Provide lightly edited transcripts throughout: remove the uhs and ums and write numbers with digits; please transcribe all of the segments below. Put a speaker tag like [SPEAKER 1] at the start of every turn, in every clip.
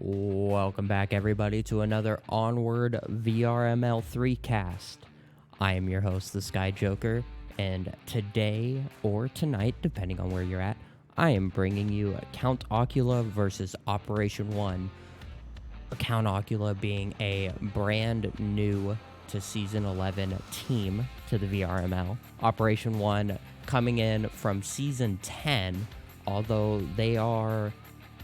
[SPEAKER 1] Welcome back, everybody, to another Onward VRML 3 cast. I am your host, TheSkyJoker, and today, or tonight, depending on where you're at, I am bringing you Count Ocula versus Operation 1. Count Ocula being a brand new to Season 11 team to the VRML. Operation 1 coming in from Season 10, although they are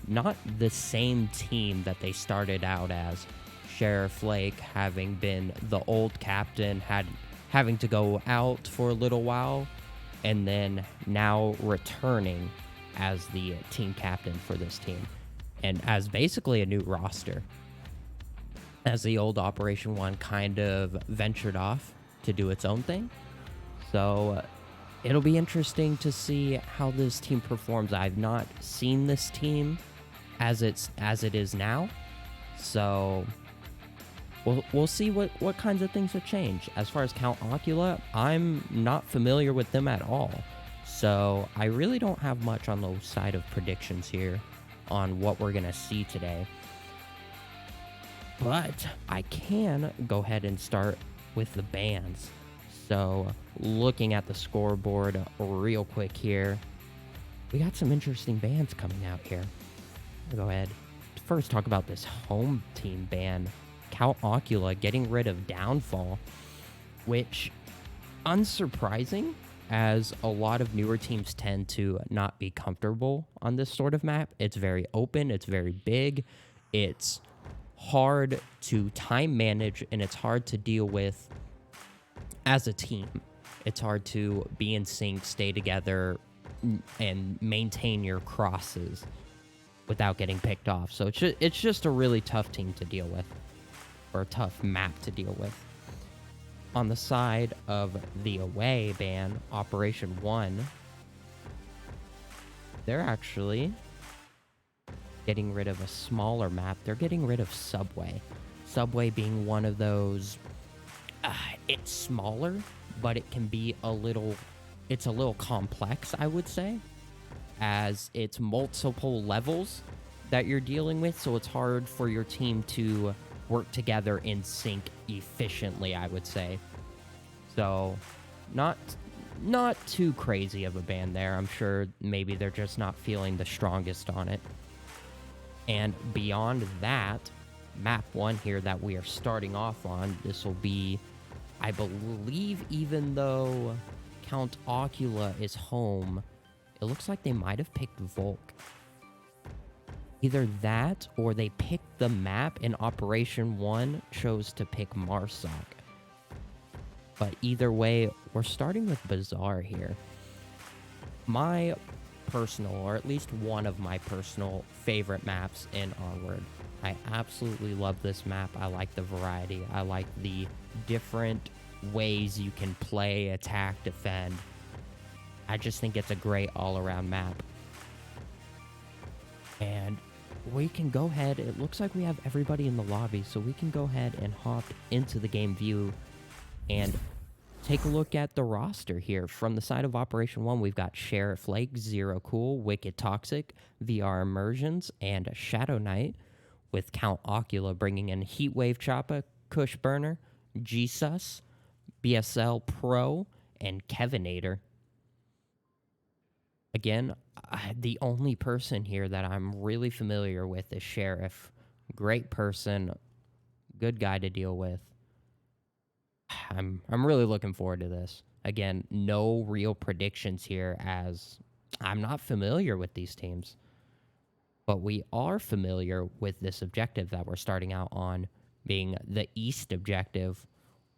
[SPEAKER 1] not the same team that they started out as. Sheriff Lake having been the old captain, having to go out for a little while, and then now returning as the team captain for this team, and as basically a new roster, as the old Operation 1 kind of ventured off to do its own thing. So it'll be interesting to see how this team performs. I've not seen this team as it is now, so we'll see what kinds of things have changed. As far as Count Ocula, I'm not familiar with them at all, so I really don't have much on the side of predictions here on what we're gonna see today. But I can go ahead and start with the bans. So looking at the scoreboard real quick here, we got some interesting bans coming out here. I'll go ahead. First, talk about this home team ban. Count Ocula getting rid of Downfall, which, unsurprising, as a lot of newer teams tend to not be comfortable on this sort of map. It's very open, it's very big, it's hard to time manage, and it's hard to deal with as a team. It's hard to be in sync, stay together, and maintain your crosses without getting picked off. So it's just a really tough team to deal with, or a tough map to deal with. On the side of the away ban, Operation 1, they're actually getting rid of a smaller map. They're getting rid of Subway. Subway being one of those, it's smaller, but it can be it's a little complex, I would say, as it's multiple levels that you're dealing with, so it's hard for your team to work together in sync efficiently, I would say. So not too crazy of a ban there. I'm sure maybe they're just not feeling the strongest on it. And beyond that, map 1 here that we are starting off on, this will be, I believe, even though Count Ocula is home, it looks like they might have picked Volk. Either that, or they picked the map and Operation 1 chose to pick Marsoc. But either way, we're starting with Bazaar here. My personal, or at least one of my personal favorite maps in Onward. I absolutely love this map. I like the variety. I like the different ways you can play, attack, defend. I just think it's a great all-around map. And we can go ahead, it looks like we have everybody in the lobby, so we can go ahead and hop into the game view and take a look at the roster here. From the side of Operation 1, we've got Sheriff Lake, Zero Cool, Wicked Toxic, VR Immersions, and Shadow Knight, with Count Ocula bringing in Heatwave Choppa, Kush Burner, Jesus, BSL Pro, and Kevinator. Again, the only person here that I'm really familiar with is Sheriff. Great person, good guy to deal with. I'm really looking forward to this. Again, no real predictions here, as I'm not familiar with these teams. But we are familiar with this objective that we're starting out on, being the East objective,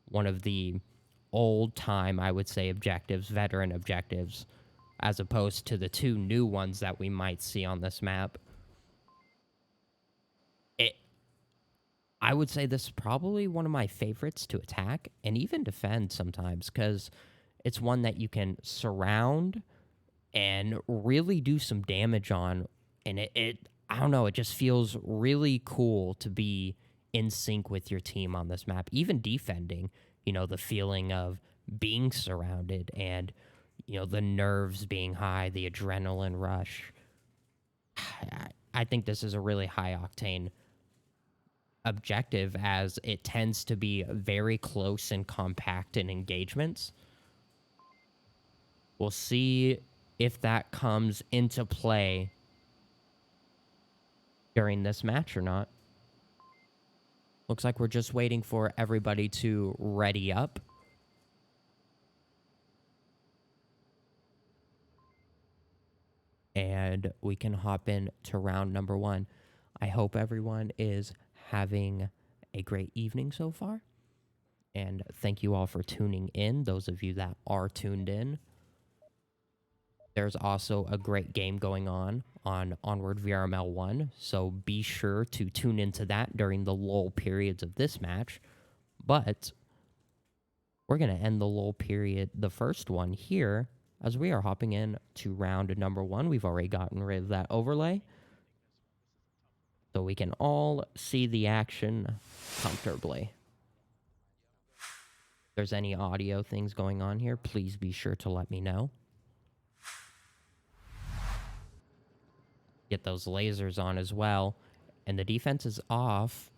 [SPEAKER 1] one of the old-time, I would say, objectives, veteran objectives, as opposed to the two new ones that we might see on this map. I would say this is probably one of my favorites to attack and even defend sometimes, because it's one that you can surround and really do some damage on. And I don't know, it just feels really cool to be in sync with your team on this map, even defending, the feeling of being surrounded and, the nerves being high, the adrenaline rush. I think this is a really high octane objective, as it tends to be very close and compact in engagements. We'll see if that comes into play during this match or not. Looks like we're just waiting for everybody to ready up. And we can hop in to round number 1. I hope everyone is having a great evening so far. And thank you all for tuning in, those of you that are tuned in. There's also a great game going on Onward VRML 1, so be sure to tune into that during the lull periods of this match. But we're going to end the lull period, the first one here, as we are hopping in to round number 1. We've already gotten rid of that overlay, so we can all see the action comfortably. If there's any audio things going on here, please be sure to let me know. Get those lasers on as well. And the defense is off.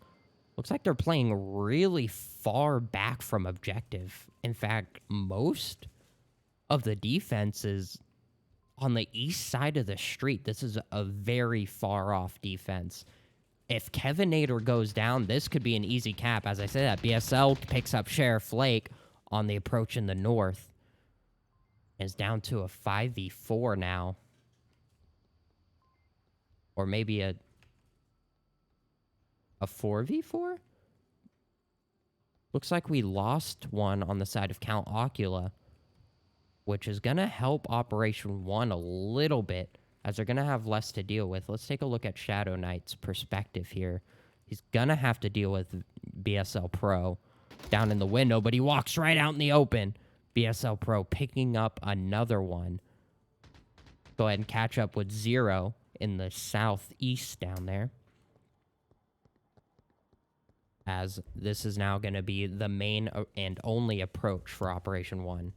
[SPEAKER 1] Looks like they're playing really far back from objective. In fact, most of the defense is on the east side of the street. This is a very far off defense. If Kevinator goes down, this could be an easy cap. As I said, that BSL picks up Sheriff Lake on the approach in the north. It's down to a 5v4 now. Or maybe a 4v4? Looks like we lost one on the side of Count Ocula. which is going to help Operation 1 a little bit, as they're going to have less to deal with. Let's take a look at Shadow Knight's perspective here. He's going to have to deal with BSL Pro down in the window, but he walks right out in the open. BSL Pro picking up another one. Go ahead and catch up with Zero in the southeast down there, as this is now going to be the main and only approach for Operation 1.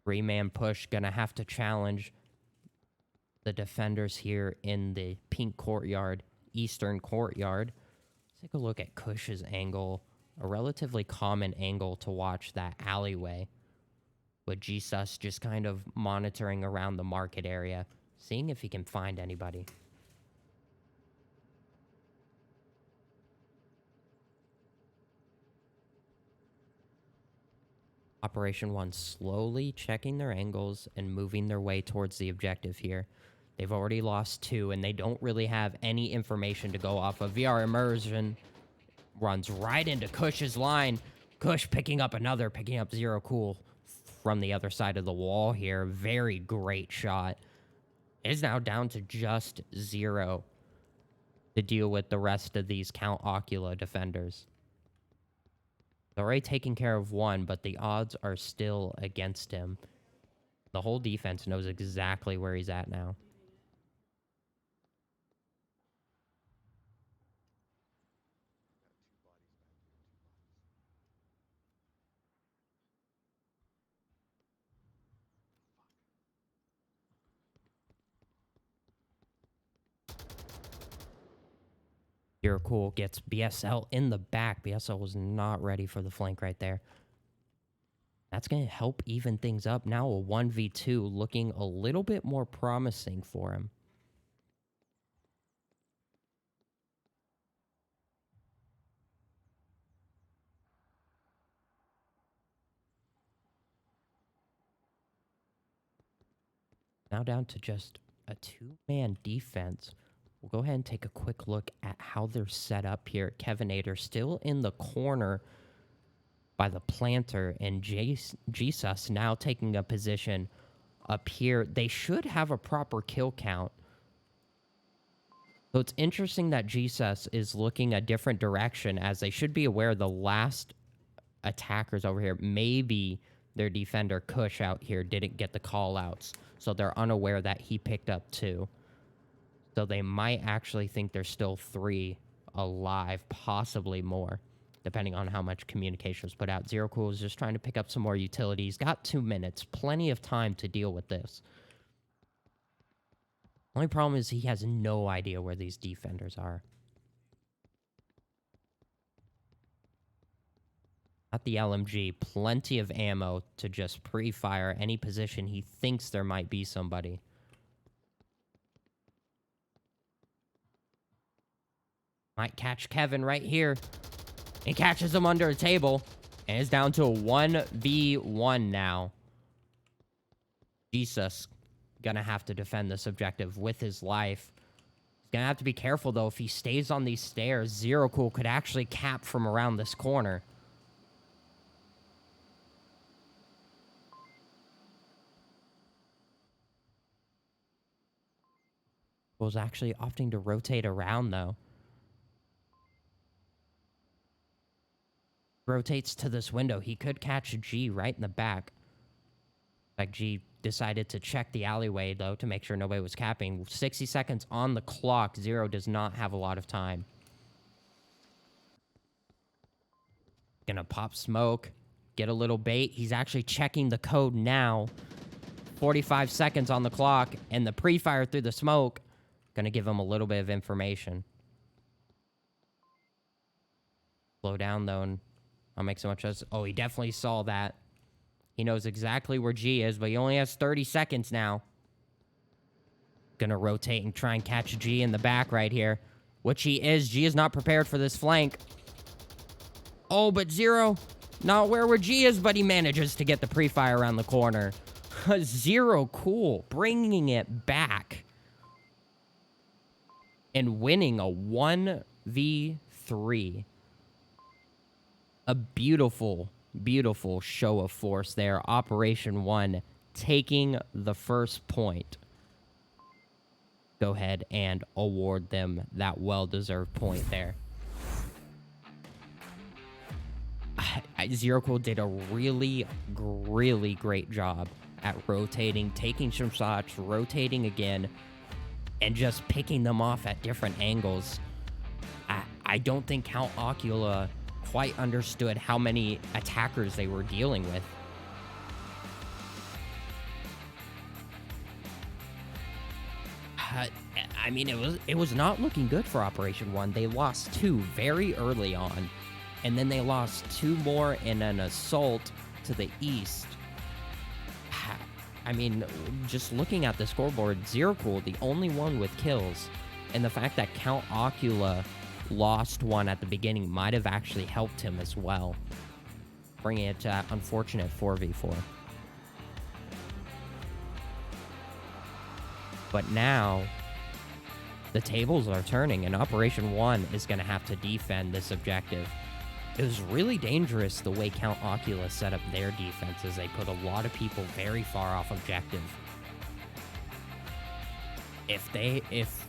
[SPEAKER 1] Three-man push, going to have to challenge the defenders here in the pink courtyard, eastern courtyard. Let's take a look at Kush's angle, a relatively common angle to watch that alleyway, with Jesus just kind of monitoring around the market area, seeing if he can find anybody. Operation 1 slowly checking their angles and moving their way towards the objective here. They've already lost 2, and they don't really have any information to go off of. VR Immersion runs right into Kush's line. Kush picking up Zero Cool from the other side of the wall here. Very great shot. It is now down to just Zero to deal with the rest of these Count Ocula defenders. They're already taking care of 1, but the odds are still against him. The whole defense knows exactly where he's at now. Zero Cool gets BSL in the back. BSL was not ready for the flank right there. That's going to help even things up. Now a 1v2 looking a little bit more promising for him. Now down to just a 2-man defense. We'll go ahead and take a quick look at how they're set up here. Kevinator still in the corner by the planter, and Jesus now taking a position up here. They should have a proper kill count. So it's interesting that Jesus is looking a different direction, as they should be aware the last attackers over here, maybe their defender Kush out here didn't get the call outs. So they're unaware that he picked up 2. So they might actually think there's still 3 alive, possibly more, depending on how much communication was put out. Zero Cool is just trying to pick up some more utilities. Got 2 minutes, plenty of time to deal with this. Only problem is he has no idea where these defenders are. At the LMG, plenty of ammo to just pre-fire any position he thinks there might be somebody. Might catch Kevin right here. He catches him under a table. And it's down to a 1v1 now. Jesus gonna have to defend this objective with his life. He's gonna have to be careful, though. If he stays on these stairs, Zero Cool could actually cap from around this corner. Was actually opting to rotate around, though. Rotates to this window. He could catch G right in the back. Like, G decided to check the alleyway, though, to make sure nobody was capping. 60 seconds on the clock. Zero does not have a lot of time. Gonna pop smoke. Get a little bait. He's actually checking the code now. 45 seconds on the clock. And the pre-fire through the smoke. Gonna give him a little bit of information. Slow down, though, and I'll make so much as... Oh, he definitely saw that. He knows exactly where G is, but he only has 30 seconds now. Gonna rotate and try and catch G in the back right here. Which he is. G is not prepared for this flank. Oh, but Zero, not where G is, but he manages to get the pre-fire around the corner. Zero Cool, bringing it back. and winning a 1v3. A beautiful, beautiful show of force there. Operation 1 taking the first point. Go ahead and award them that well-deserved point there. Zero Cool did a really, really great job at rotating, taking some shots, rotating again, and just picking them off at different angles. I don't think Count Ocula quite understood how many attackers they were dealing with. I mean, it was not looking good for Operation 1. They lost 2 very early on, and then they lost 2 more in an assault to the east. I mean, just looking at the scoreboard, Zero Cool, the only one with kills, and the fact that Count Ocula lost 1 at the beginning might have actually helped him as well, bringing it to that unfortunate 4v4. But now, the tables are turning, and Operation 1 is going to have to defend this objective. It was really dangerous the way Count Ocula set up their defenses. They put a lot of people very far off objective. If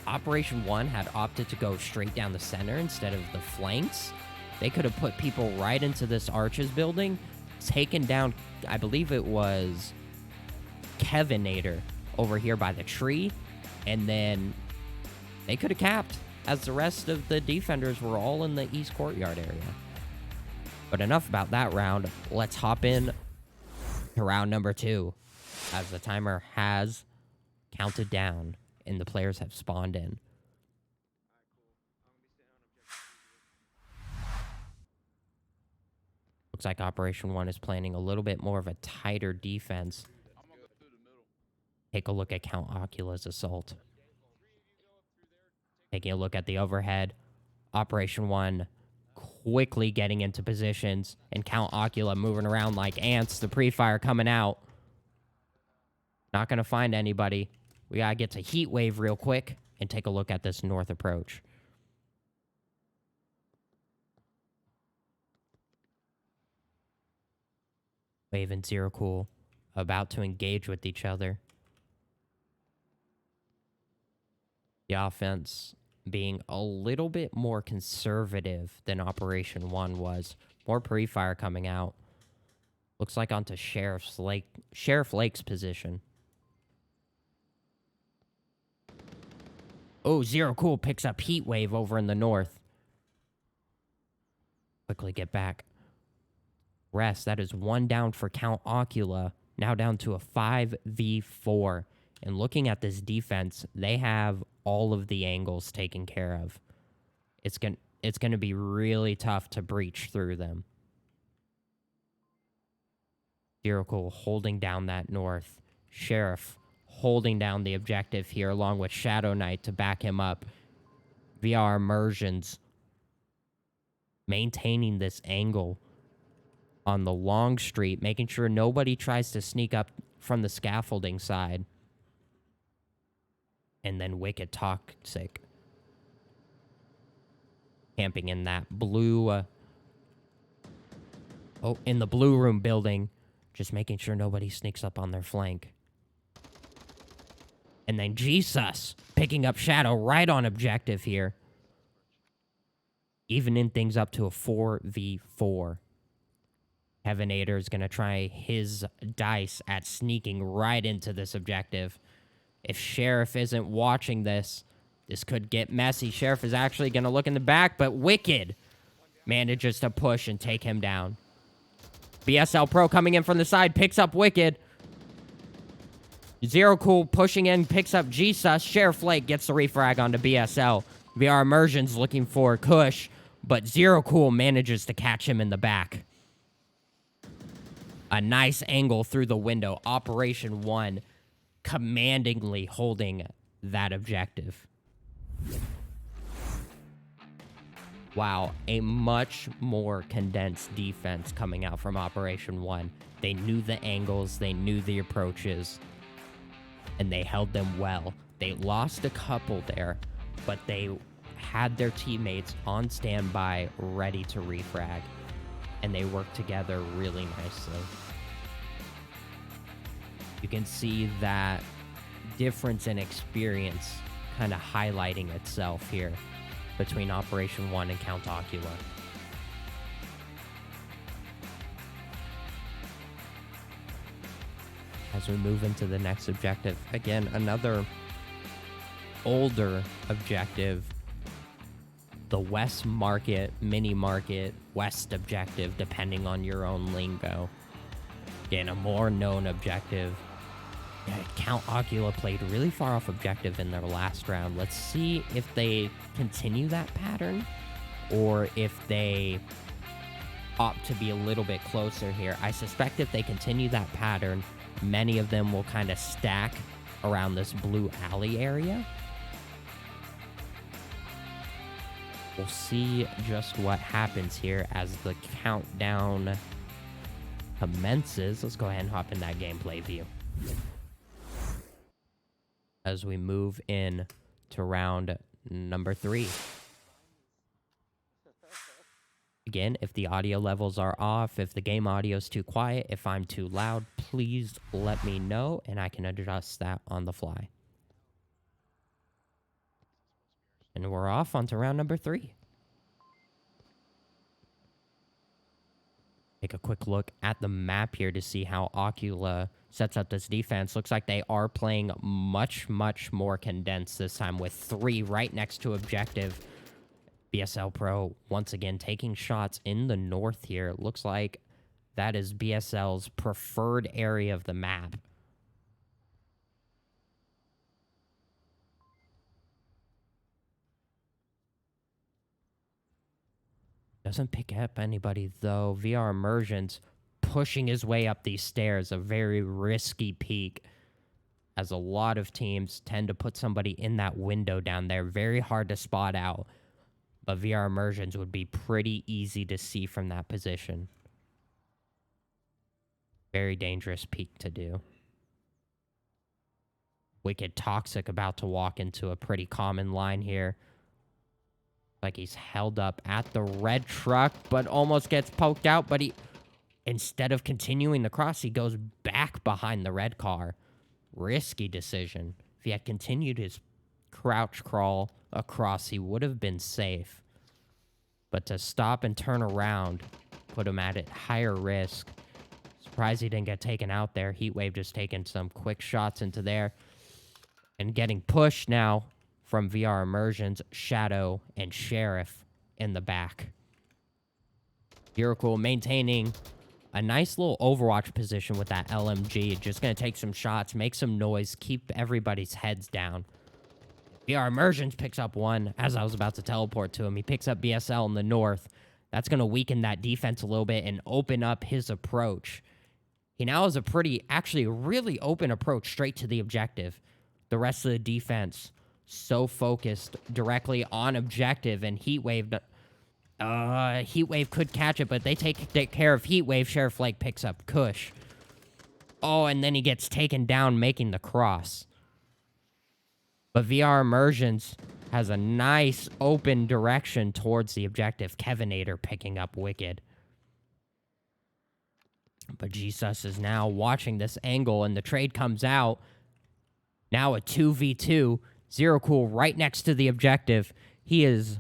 [SPEAKER 1] Operation 1 had opted to go straight down the center instead of the flanks, they could have put people right into this Arches building, taken down, I believe it was Kevinator over here by the tree, and then they could have capped, as the rest of the defenders were all in the east courtyard area. But enough about that round. Let's hop in to round number 2, as the timer has counted down and the players have spawned in. Looks like Operation 1 is planning a little bit more of a tighter defense. Take a look at Count Ocula's assault. Taking a look at the overhead. Operation 1 quickly getting into positions, and Count Ocula moving around like ants. The pre-fire coming out. Not going to find anybody. We got to get to Heat Wave real quick and take a look at this north approach. Wave and Zero Cool about to engage with each other. The offense being a little bit more conservative than Operation 1 was. More pre-fire coming out. Looks like onto Sheriff Lake's position. Oh, Zero Cool picks up Heat Wave over in the north. Quickly get back. Rest. That is 1 down for Count Ocula. Now down to a 5v4. And looking at this defense, they have all of the angles taken care of. It's going to be really tough to breach through them. Zero Cool holding down that north. Sheriff holding down the objective here along with Shadow Knight to back him up. VR Immersions maintaining this angle on the long street, making sure nobody tries to sneak up from the scaffolding side. And then Wicked Toxic camping in that blue... in the blue room building. Just making sure nobody sneaks up on their flank. And then Jesus picking up Shadow right on objective here. Evening things up to a 4v4. Kevinator is going to try his dice at sneaking right into this objective. If Sheriff isn't watching this, this could get messy. Sheriff is actually going to look in the back, but Wicked manages to push and take him down. BSL Pro coming in from the side, picks up Wicked. Zero Cool pushing in, picks up Jesus. Sheriff Lake gets the refrag onto BSL. VR Immersions looking for Kush, but Zero Cool manages to catch him in the back. A nice angle through the window. Operation 1 commandingly holding that objective. Wow, a much more condensed defense coming out from Operation 1. They knew the angles, they knew the approaches, and they held them well. They lost a couple there, but they had their teammates on standby ready to refrag, and they worked together really nicely. You can see that difference in experience kind of highlighting itself here between Operation 1 and Count Ocula. As we move into the next objective, again, another older objective, the West Market, Mini Market, West objective, depending on your own lingo. Again, a more known objective. Yeah, Count Ocula played really far off objective in their last round. Let's see if they continue that pattern or if they opt to be a little bit closer here. I suspect if they continue that pattern, many of them will kind of stack around this blue alley area. We'll see just what happens here as the countdown commences. Let's go ahead and hop in that gameplay view. As we move in to round number 3. Again, if the audio levels are off, if the game audio is too quiet, if I'm too loud, please let me know and I can adjust that on the fly. And we're off onto round number 3. Take a quick look at the map here to see how Ocula sets up this defense. Looks like they are playing much, much more condensed this time with 3 right next to objective. BSL Pro once again taking shots in the north here. Looks like that is BSL's preferred area of the map. Doesn't pick up anybody, though. VR Immersion's pushing his way up these stairs, a very risky peak, as a lot of teams tend to put somebody in that window down there. Very hard to spot out, but VR Immersions would be pretty easy to see from that position. Very dangerous peak to do. Wicked Toxic about to walk into a pretty common line here. Like he's held up at the red truck, but almost gets poked out. But he, instead of continuing the cross, he goes back behind the red car. Risky decision. If he had continued his crouch crawl across, he would have been safe. But to stop and turn around put him at higher risk. Surprised he didn't get taken out there. Heatwave just taking some quick shots into there. And getting pushed now from VR Immersions, Shadow, and Sheriff in the back. Miracle maintaining a nice little Overwatch position with that LMG. Just going to take some shots, make some noise, keep everybody's heads down. VR Immersions picks up one as I was about to teleport to him. He picks up BSL in the north. That's going to weaken that defense a little bit and open up his approach. He now has a actually really open approach straight to the objective. The rest of the defense so focused directly on objective, and Heatwave could catch it, but they take care of Heatwave. Sheriff Flake picks up Kush. Oh, and then he gets taken down, making the cross. But VR Immersions has a nice open direction towards the objective. Kevinator picking up Wicked. But Jesus is now watching this angle, and the trade comes out. Now a 2v2. Zero Cool right next to the objective. He is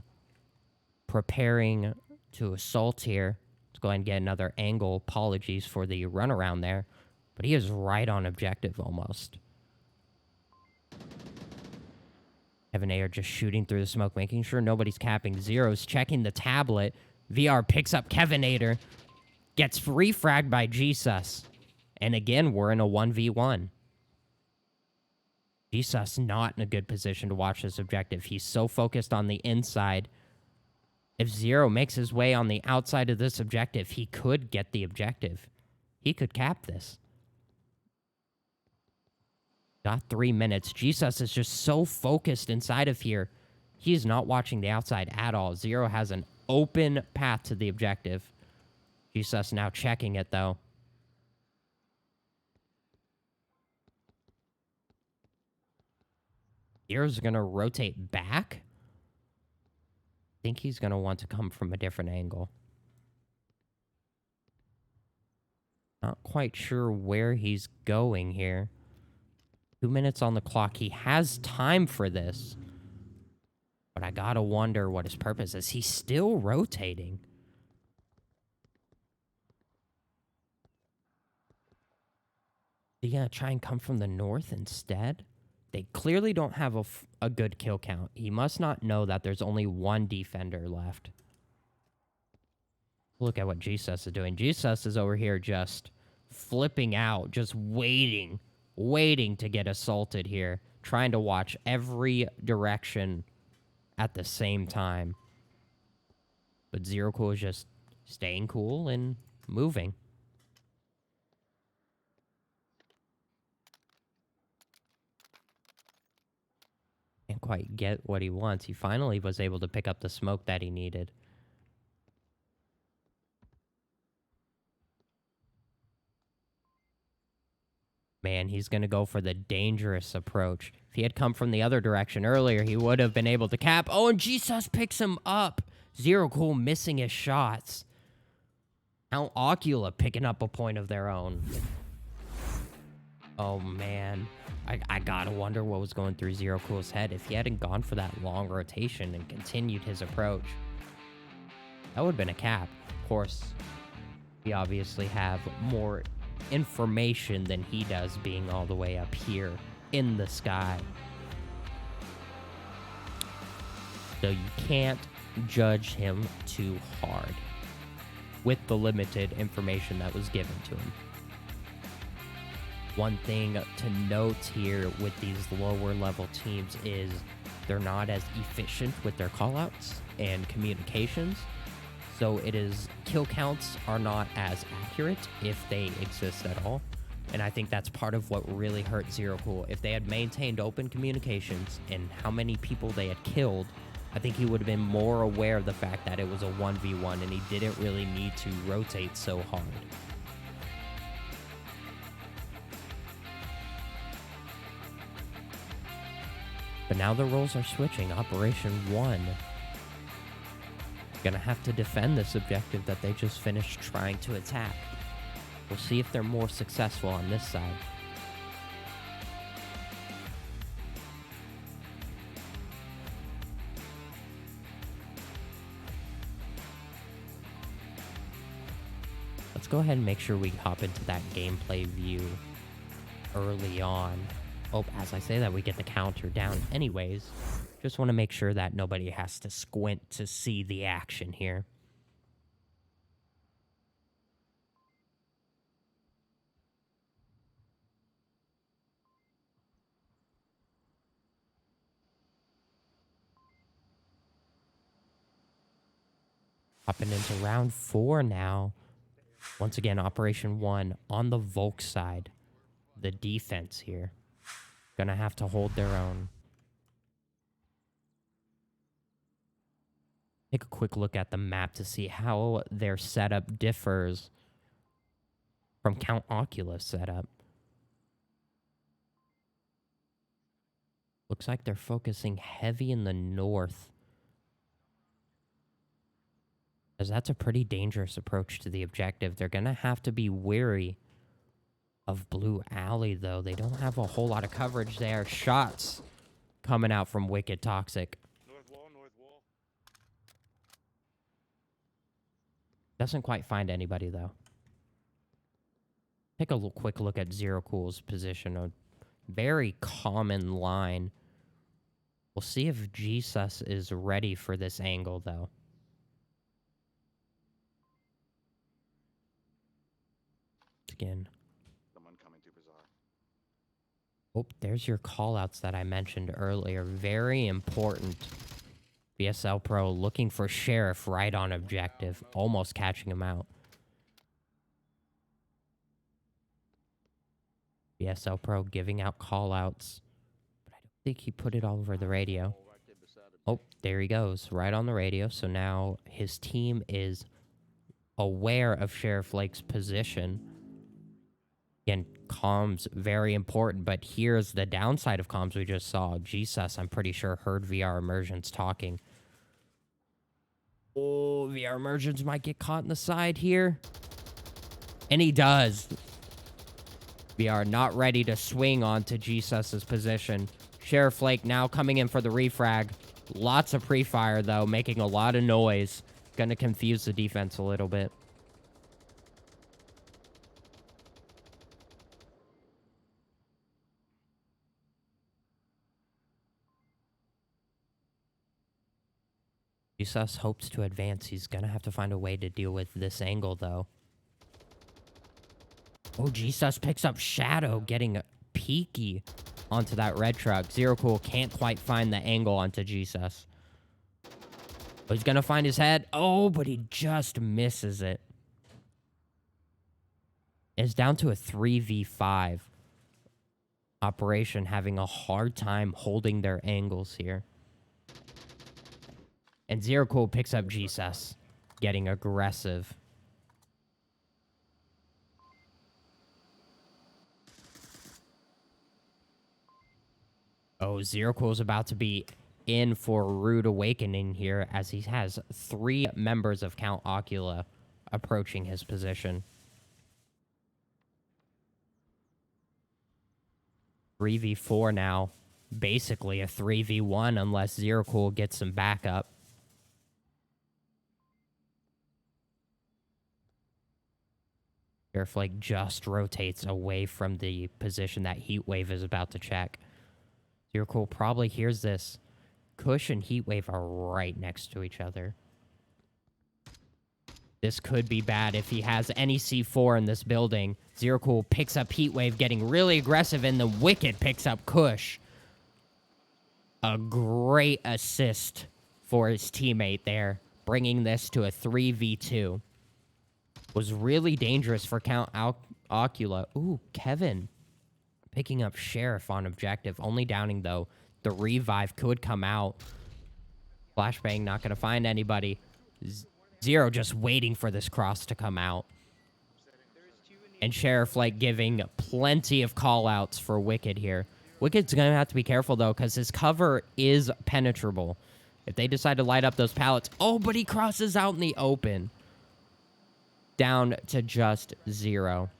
[SPEAKER 1] preparing to assault here. Let's go ahead and get another angle. Apologies for the runaround there. But he is right on objective almost. Kevinator just shooting through the smoke, making sure nobody's capping. Zero's checking the tablet. VR picks up Kevinator. Gets refragged by Jesus. And again, we're in a 1v1. Jesus not in a good position to watch this objective. He's so focused on the inside. If Zero makes his way on the outside of this objective, he could get the objective. He could cap this. Got 3 minutes. Jesus is just so focused inside of here. He is not watching the outside at all. Zero has an open path to the objective. Jesus now checking it, though. Zero's going to rotate back. think he's going to want to come from a different angle. Not quite sure where he's going here. 2 minutes on the clock. He has time for this. But I gotta wonder what his purpose is. He's still rotating. Is he gonna try and come from the north instead? They clearly don't have a good kill count. He must not know that there's only one defender left. Look at what Jesus is doing. Jesus is over here just flipping out, just waiting to get assaulted here, trying to watch every direction at the same time. But Zero Cool is just staying cool and moving. Can't quite get what he wants. He finally was able to pick up the smoke that he needed. Man, he's going to go for the dangerous approach. If he had come from the other direction earlier, he would have been able to cap. Oh, and Jesus picks him up. Zero Cool missing his shots. Now Ocula picking up a point of their own. Oh, man. I gotta wonder what was going through Zero Cool's head. If he hadn't gone for that long rotation and continued his approach, that would have been a cap. Of course, we obviously have more information than he does, being all the way up here in the sky. So you can't judge him too hard with the limited information that was given to him. One thing to note here with these lower level teams is they're not as efficient with their callouts and communications. So kill counts are not as accurate if they exist at all. And I think that's part of what really hurt Zero Cool. If they had maintained open communications and how many people they had killed, I think he would have been more aware of the fact that it was a 1v1 and he didn't really need to rotate so hard. But now the roles are switching. Operation 1. Gonna have to defend this objective that they just finished trying to attack. We'll see if they're more successful on this side. Let's go ahead and make sure we hop into that gameplay view early on. Oh, as I say that, we get the counter down anyways. Just want to make sure that nobody has to squint to see the action here. Hopping into round 4 now. Once again, Operation 1 on the Volk side. The defense here. Gonna have to hold their own. Take a quick look at the map to see how their setup differs from Count Ocula's setup. Looks like they're focusing heavy in the north, as that's a pretty dangerous approach to the objective. They're going to have to be wary of Blue Alley, though. They don't have a whole lot of coverage there. Shots coming out from Wicked Toxic.
[SPEAKER 2] North wall.
[SPEAKER 1] Doesn't quite find anybody, though. Take a quick look at Zero Cool's position. A very common line. We'll see if Jesus is ready for this angle, though. Again.
[SPEAKER 2] Someone coming to bazaar.
[SPEAKER 1] Oh, there's your callouts that I mentioned earlier. Very important. BSL Pro looking for Sheriff right on objective. Almost catching him out. BSL Pro giving out callouts. But I don't think he put it all over the radio. Oh, there he goes. Right on the radio. So now his team is aware of Sheriff Lake's position. Again, comms, very important, but here's the downside of comms we just saw. Jesus, I'm pretty sure, heard VR Immersions talking. Oh, VR Emergence might get caught in the side here. And he does. VR not ready to swing onto Jesus' position. Sheriff Flake now coming in for the refrag. Lots of pre-fire, though, making a lot of noise. Gonna confuse the defense a little bit. Jesus hopes to advance. He's gonna have to find a way to deal with this angle, though. Oh, Jesus picks up Shadow, getting peeky onto that red truck. Zero Cool can't quite find the angle onto Jesus. Oh, he's gonna find his head. Oh, but he just misses it. It's down to a 3v5. Operation having a hard time holding their angles here. And Zero Cool picks up Jesus, getting aggressive. Oh, Zero Cool's about to be in for a rude awakening here as he has 3 members of Count Ocula approaching his position. 3v4 now. Basically a 3v1 unless Zero Cool gets some backup. Sheriff Flake just rotates away from the position that Heatwave is about to check. Zero Cool probably hears this. Kush and Heatwave are right next to each other. This could be bad if he has any C4 in this building. Zero Cool picks up Heatwave, getting really aggressive, and the Wicked picks up Kush. A great assist for his teammate there, bringing this to a 3v2. Was really dangerous for Count Ocula. Ooh, Kevin picking up Sheriff on objective. Only downing, though. The revive could come out. Flashbang not going to find anybody. Zero just waiting for this cross to come out. And Sheriff like giving plenty of call-outs for Wicked here. Wicked's going to have to be careful, though, because his cover is penetrable. If they decide to light up those pallets... Oh, but he crosses out in the open. Down to just 0.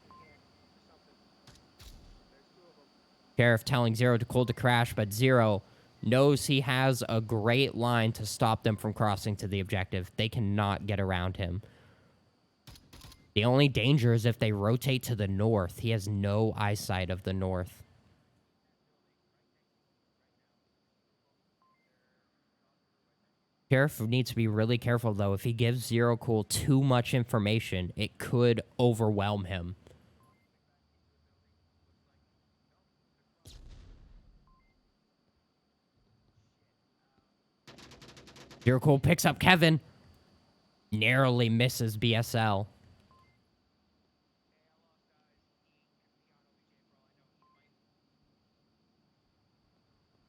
[SPEAKER 1] Sheriff telling Zero to Cool to crash, but Zero knows he has a great line to stop them from crossing to the objective. They cannot get around him. The only danger is if they rotate to the north. He has no eyesight of the north. Sheriff needs to be really careful, though. If he gives Zero Cool too much information, it could overwhelm him. Zero Cool picks up Kevin. Narrowly misses BSL.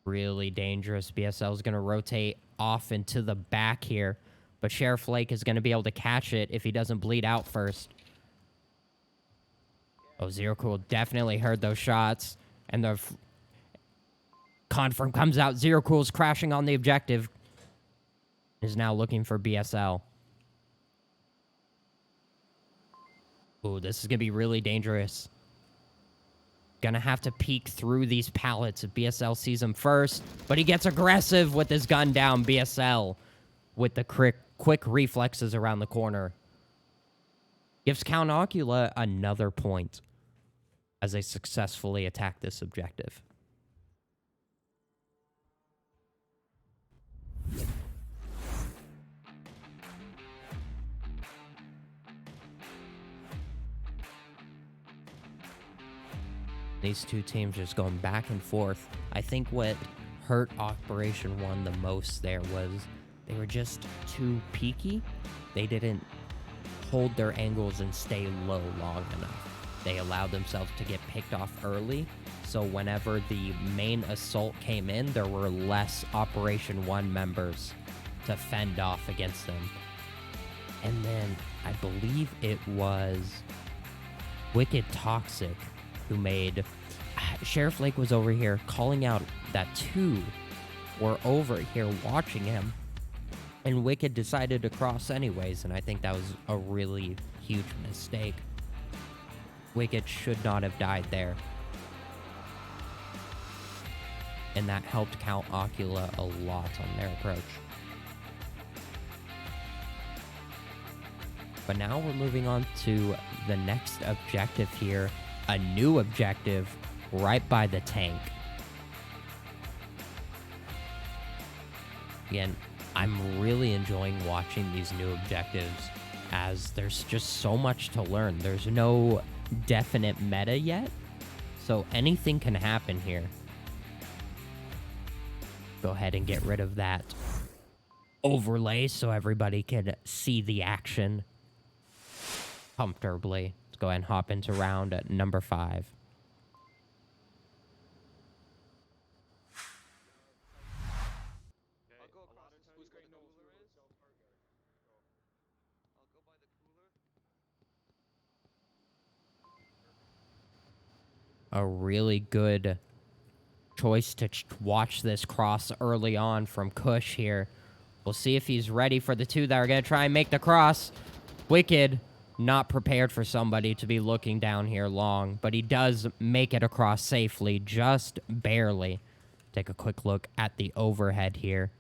[SPEAKER 1] Really dangerous. BSL is going to rotate off into the back here. But Sheriff Flake is going to be able to catch it if he doesn't bleed out first. Oh, Zero Cool definitely heard those shots. And the confirm comes out. Zero Cool's crashing on the objective. Is now looking for BSL. Ooh, this is going to be really dangerous. Gonna have to peek through these pallets if BSL sees him first. But he gets aggressive with his gun down. BSL with the quick reflexes around the corner. Gives Count Ocula another point as they successfully attack this objective. These two teams just going back and forth. I think what hurt Operation 1 the most there was they were just too peaky. They didn't hold their angles and stay low long enough. They allowed themselves to get picked off early, so whenever the main assault came in, there were less Operation 1 members to fend off against them. And then I believe it was Wicked Toxic who made... Sheriff Lake was over here calling out that 2 were over here watching him. And Wicked decided to cross anyways, and I think that was a really huge mistake. Wicked should not have died there. And that helped count Ocula a lot on their approach. But now we're moving on to the next objective here. A new objective right by the tank. Again, I'm really enjoying watching these new objectives as there's just so much to learn. There's no definite meta yet, so anything can happen here. Go ahead and get rid of that overlay so everybody can see the action comfortably. Let's go ahead and hop into round number 5. A really good choice to watch this cross early on from Kush here. We'll see if he's ready for the two that are going to try and make the cross. Wicked, not prepared for somebody to be looking down here long, but he does make it across safely, just barely. Take a quick look at the overhead here,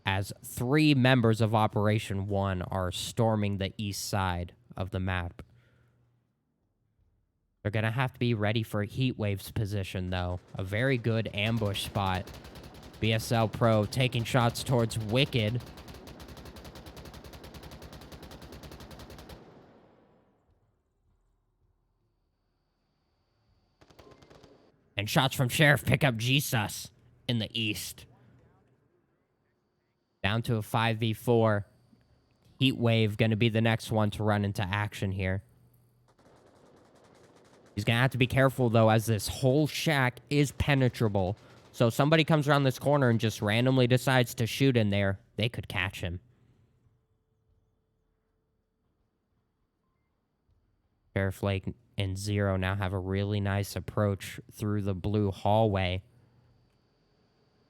[SPEAKER 1] as 3 members of Operation 1 are storming the east side of the map. They're going to have to be ready for Heatwave's position, though. A very good ambush spot. BSL Pro taking shots towards Wicked. And shots from Sheriff pick up Jesus in the east. Down to a 5v4. Heatwave going to be the next one to run into action here. He's going to have to be careful, though, as this whole shack is penetrable. So if somebody comes around this corner and just randomly decides to shoot in there, they could catch him. Sheriff Lake and Zero now have a really nice approach through the blue hallway.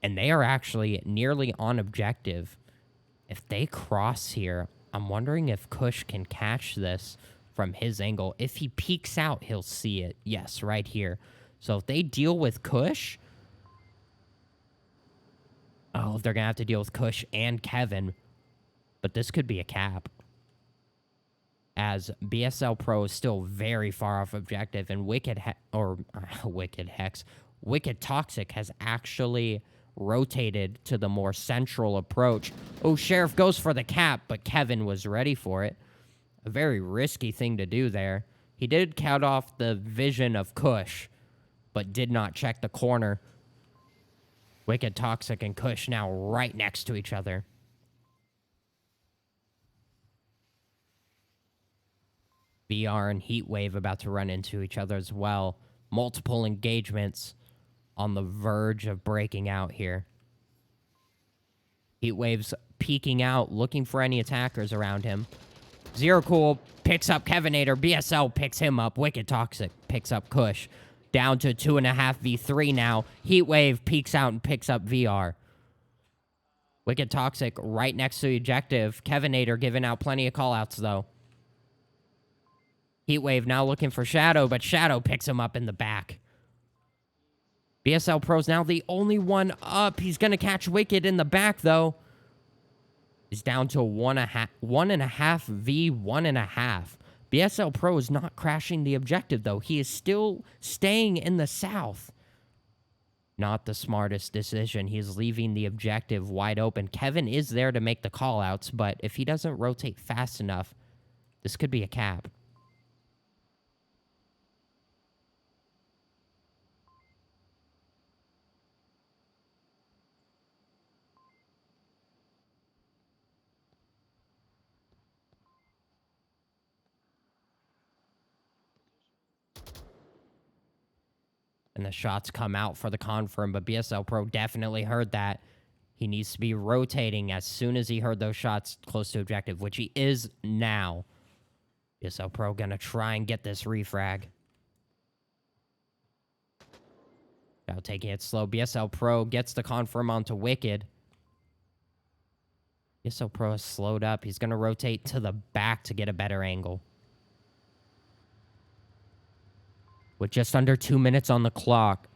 [SPEAKER 1] And they are actually nearly on objective. If they cross here, I'm wondering if Kush can catch this from his angle. If he peeks out, he'll see it. Yes, right here. So if they deal with Kush... Oh, they're going to have to deal with Kush and Kevin. But this could be a cap, as BSL Pro is still very far off objective, and Wicked Toxic has actually rotated to the more central approach. Oh, Sheriff goes for the cap, but Kevin was ready for it. A very risky thing to do there. He did cut off the vision of Kush, but did not check the corner. Wicked Toxic and Kush now right next to each other. VR and Heatwave about to run into each other as well. Multiple engagements on the verge of breaking out here. Heatwave's peeking out, looking for any attackers around him. Zero Cool picks up Kevinator. BSL picks him up. Wicked Toxic picks up Kush. Down to 2.5v3 now. Heatwave peeks out and picks up VR. Wicked Toxic right next to the objective. Kevinator giving out plenty of callouts, though. Heatwave now looking for Shadow, but Shadow picks him up in the back. BSL Pro's now the only one up. He's going to catch Wicked in the back, though. He's down to 1.5v1.5. BSL Pro is not crashing the objective, though. He is still staying in the south. Not the smartest decision. He's leaving the objective wide open. Kevin is there to make the callouts, but if he doesn't rotate fast enough, this could be a cap. And the shots come out for the confirm, but BSL Pro definitely heard that. He needs to be rotating as soon as he heard those shots close to objective, which he is now. BSL Pro gonna try and get this refrag. Now taking it slow. BSL Pro gets the confirm onto Wicked. VSL Pro is slowed up. He's going to rotate to the back to get a better angle. With just under 2 minutes on the clock,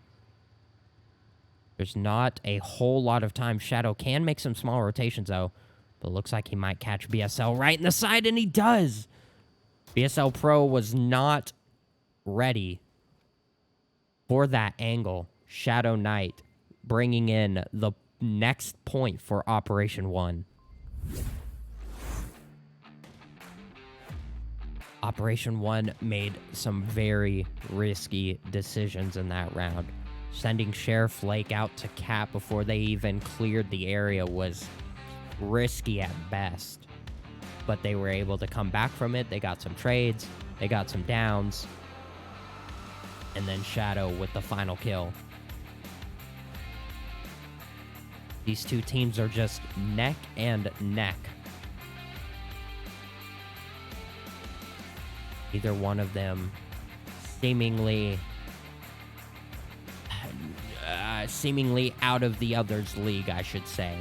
[SPEAKER 1] there's not a whole lot of time. Shadow can make some small rotations, though. But looks like he might catch BSL right in the side, and he does. BSL Pro was not ready for that angle. Shadow Knight bringing in the next point for Operation 1. Operation 1 made some very risky decisions in that round. Sending Sheriff Lake out to cap before they even cleared the area was risky at best. But they were able to come back from it. They got some trades. They got some downs. And then Shadow with the final kill. These two teams are just neck and neck. Either one of them seemingly out of the other's league, I should say.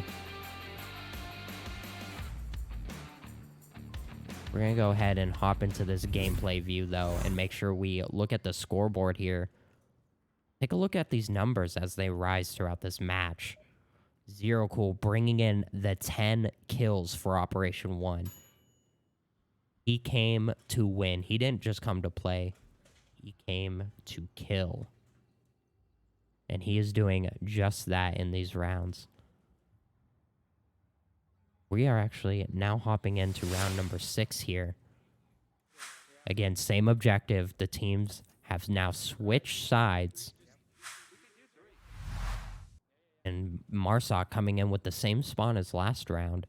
[SPEAKER 1] We're going to go ahead and hop into this gameplay view, though, and make sure we look at the scoreboard here. Take a look at these numbers as they rise throughout this match. Zero Cool bringing in the 10 kills for Operation 1. He came to win. He didn't just come to play. He came to kill. And he is doing just that in these rounds. We are actually now hopping into round number 6 here. Again, same objective. The teams have now switched sides. And Marsoc coming in with the same spawn as last round.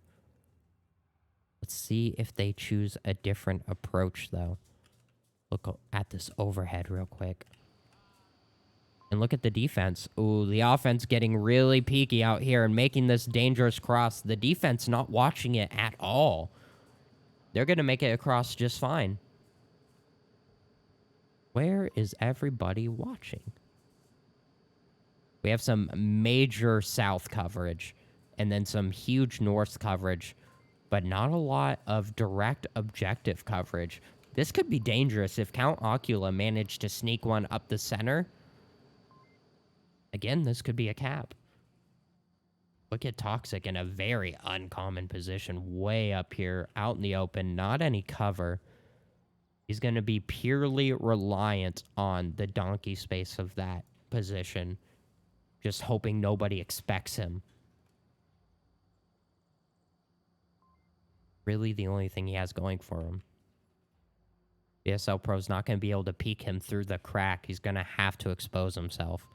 [SPEAKER 1] Let's see if they choose a different approach, though. Look at this overhead real quick. And look at the defense. Ooh, the offense getting really peaky out here and making this dangerous cross. The defense not watching it at all. They're going to make it across just fine. Where is everybody watching? We have some major south coverage and then some huge north coverage, but not a lot of direct objective coverage. This could be dangerous if Count Ocula managed to sneak one up the center. Again, this could be a cap. Look at Toxic in a very uncommon position way up here, out in the open, not any cover. He's going to be purely reliant on the donkey space of that position, just hoping nobody expects him. Really the only thing he has going for him. VSL Pro's not going to be able to peek him through the crack. He's going to have to expose himself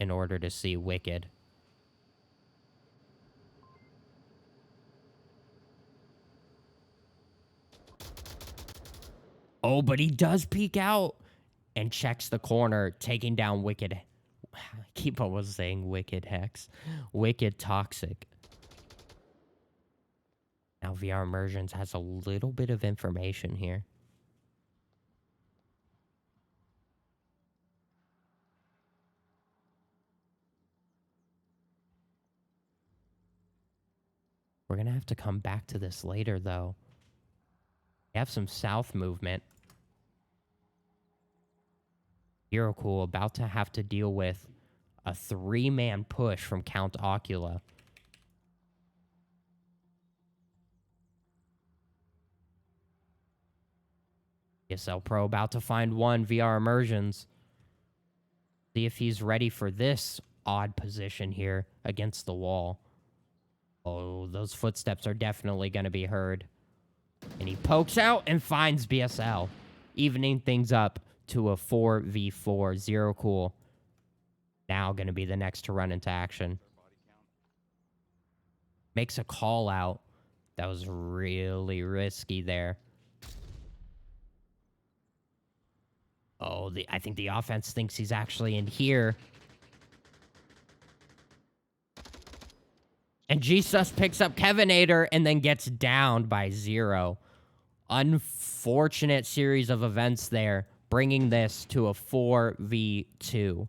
[SPEAKER 1] in order to see Wicked. Oh, but he does peek out and checks the corner, taking down Wicked. I keep almost saying Wicked Hex. Wicked Toxic. Now VR Immersions has a little bit of information here. We're going to have to come back to this later, though. We have some south movement. Hero Cool about to have to deal with a 3-man push from Count Ocula. ESL Pro about to find one VR Immersions. See if he's ready for this odd position here against the wall. Oh, those footsteps are definitely going to be heard. And he pokes out and finds BSL, evening things up to a 4v4. Zero Cool now going to be the next to run into action. Makes a call out. That was really risky there. Oh, I think the offense thinks he's actually in here. And Jesus picks up Kevinator and then gets downed by Zero. Unfortunate series of events there, bringing this to a 4v2.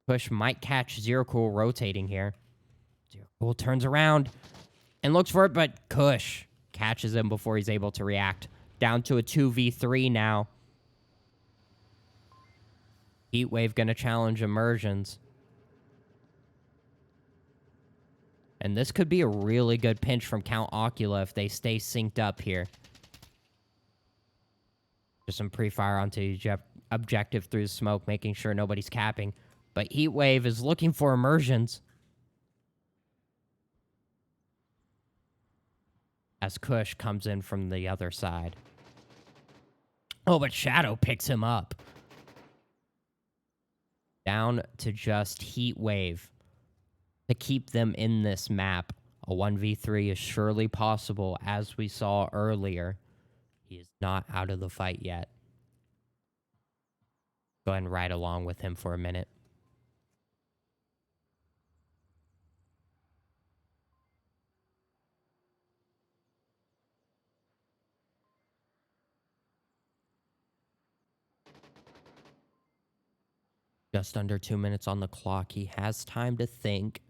[SPEAKER 1] Push might catch Zero Cool rotating here. Zero Cool turns around and looks for it, but Kush catches him before he's able to react. Down to a 2v3 now. Heatwave gonna challenge immersions. And this could be a really good pinch from Count Ocula if they stay synced up here. Just some pre-fire onto the objective through the smoke, making sure nobody's capping. But Heatwave is looking for immersions. As Kush comes in from the other side. Oh, but Shadow picks him up. Down to just Heatwave to keep them in this map. A 1v3 is surely possible, as we saw earlier. He is not out of the fight yet. Go ahead and ride along with him for a minute. Just under 2 minutes on the clock. He has time to think.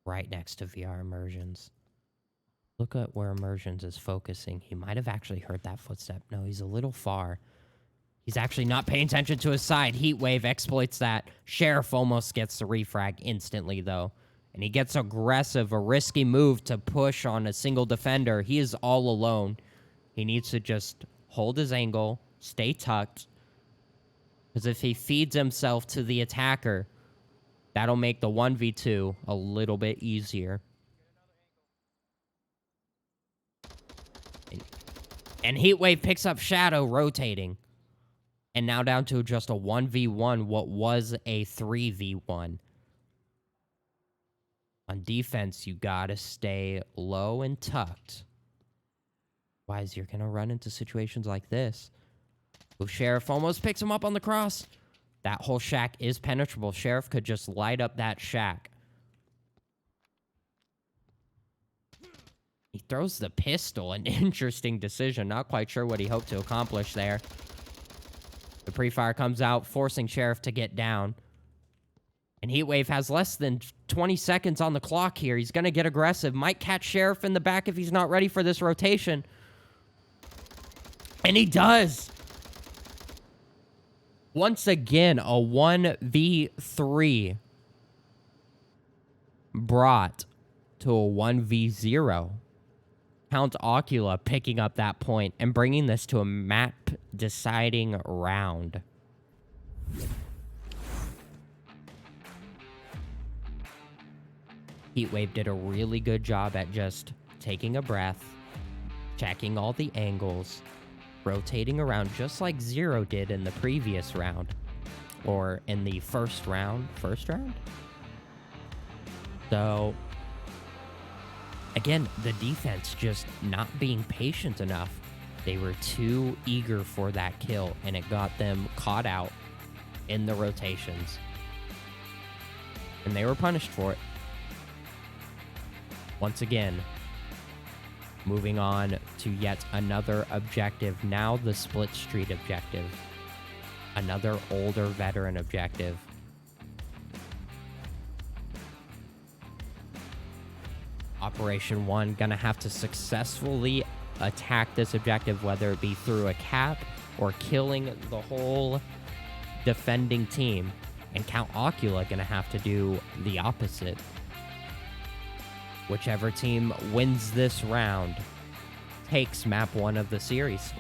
[SPEAKER 1] Right next to VR Immersions. Look at where Immersions is focusing. He might have actually heard that footstep. No, he's a little far. He's actually not paying attention to his side. Heatwave exploits that. Sheriff almost gets the refrag instantly, though. And he gets aggressive, a risky move to push on a single defender. He is all alone. He needs to just hold his angle, stay tucked. Because if he feeds himself to the attacker, that'll make the 1v2 a little bit easier. And Heatwave picks up Shadow rotating. And now down to just a 1v1, what was a 3v1. On defense, you gotta stay low and tucked. Otherwise, you're gonna run into situations like this. Oh, Sheriff almost picks him up on the cross. That whole shack is penetrable. Sheriff could just light up that shack. He throws the pistol. An interesting decision. Not quite sure what he hoped to accomplish there. The pre-fire comes out, forcing Sheriff to get down. And Heatwave has less than 20 seconds on the clock here. He's going to get aggressive. Might catch Sheriff in the back if he's not ready for this rotation. And he does. Once again, a 1v3 brought to a 1v0. Count Ocula picking up that point and bringing this to a map-deciding round. Heatwave did a really good job at just taking a breath, checking all the angles, rotating around just like Zero did in the previous round. Or in the first round. First round? So, again, the defense just not being patient enough. They were too eager for that kill, and it got them caught out in the rotations. And they were punished for it. Once again, moving on to yet another objective. Now the Split Street objective. Another older veteran objective. Operation 1 gonna have to successfully attack this objective, whether it be through a cap or killing the whole defending team. And Count Ocula gonna have to do the opposite. Whichever team wins this round takes map 1 of the series.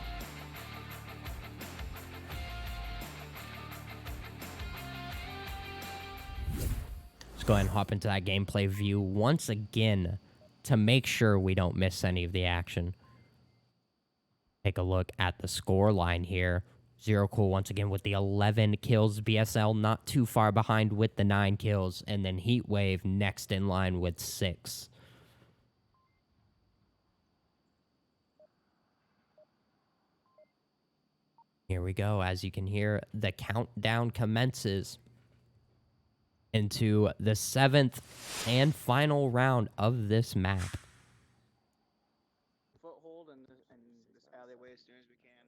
[SPEAKER 1] Let's go ahead and hop into that gameplay view once again to make sure we don't miss any of the action. Take a look at the score line here. Zero Cool once again with the 11 kills. BSL not too far behind with the 9 kills. And then Heatwave next in line with 6. Here we go. As you can hear, the countdown commences into the 7th and final round of this map.
[SPEAKER 3] Foothold in this alleyway as soon as we can.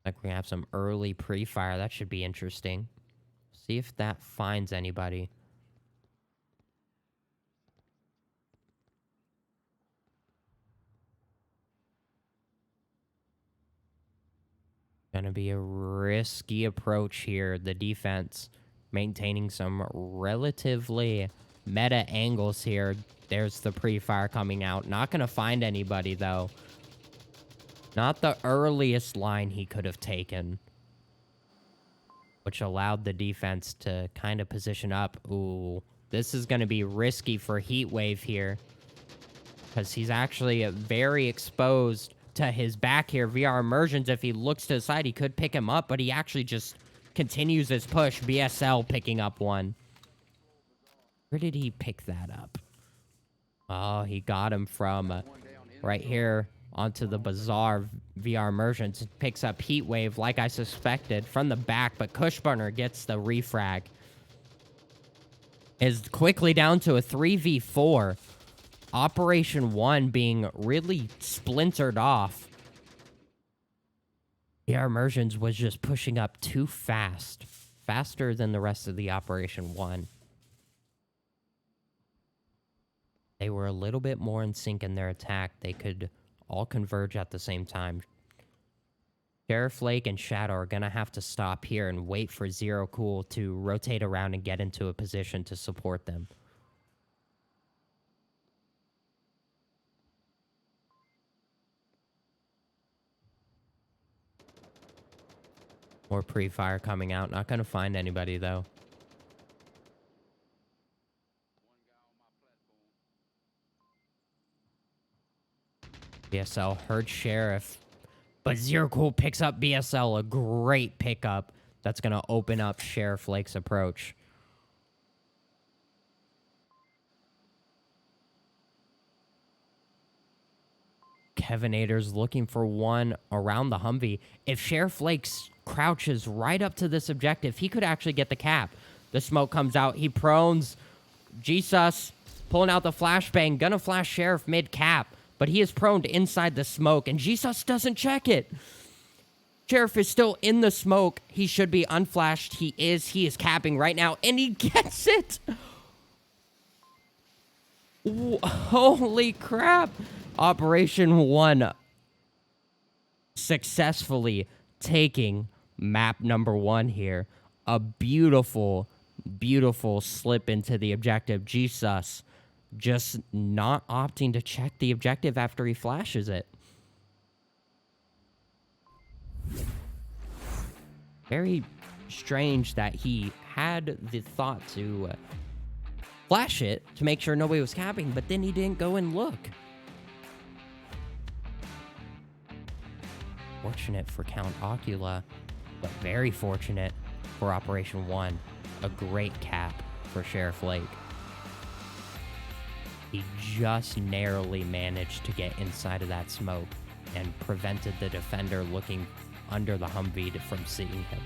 [SPEAKER 1] Like, we're gonna have some early pre-fire. That should be interesting. See if that finds anybody. Gonna be a risky approach here. The defense maintaining some relatively meta angles here. There's the pre-fire coming out. Not gonna find anybody, though. Not the earliest line he could have taken, which allowed the defense to kind of position up. Ooh, this is going to be risky for Heatwave here, because he's actually very exposed to his back here. VR Immersions, if he looks to the side, he could pick him up, but he actually just continues his push. BSL picking up one. Where did he pick that up? Oh, he got him from right here onto the Bazaar. VR Immersions picks up Heatwave like I suspected from the back, but Cushburner gets the refrag. Is quickly down to a 3v4. Operation 1 being really splintered off. VR Immersions was just pushing up too fast. Faster than the rest of the Operation 1. They were a little bit more in sync in their attack. They could all converge at the same time. Sheriff Lake and Shadow are going to have to stop here and wait for Zero Cool to rotate around and get into a position to support them. More pre-fire coming out. Not going to find anybody, though. BSL heard Sheriff, but Zero Cool picks up BSL. A great pickup that's going to open up Sheriff Lake's approach. Kevinator's looking for one around the Humvee. If Sheriff Lake crouches right up to this objective, he could actually get the cap. The smoke comes out. He prones. Jesus pulling out the flashbang. Gonna flash Sheriff mid-cap. But he is proned inside the smoke, and Jesus doesn't check it. Sheriff is still in the smoke. He should be unflashed. He is. He is capping right now, and he gets it. Holy crap. Operation 1 successfully taking map number 1 here. A beautiful, beautiful slip into the objective. Jesus just not opting to check the objective after he flashes it. Very strange that he had the thought to flash it to make sure nobody was capping, but then he didn't go and look. Fortunate for Count Ocula, but very fortunate for Operation 1. A great cap for Sheriff Lake. He just narrowly managed to get inside of that smoke and prevented the defender looking under the Humvee from seeing him.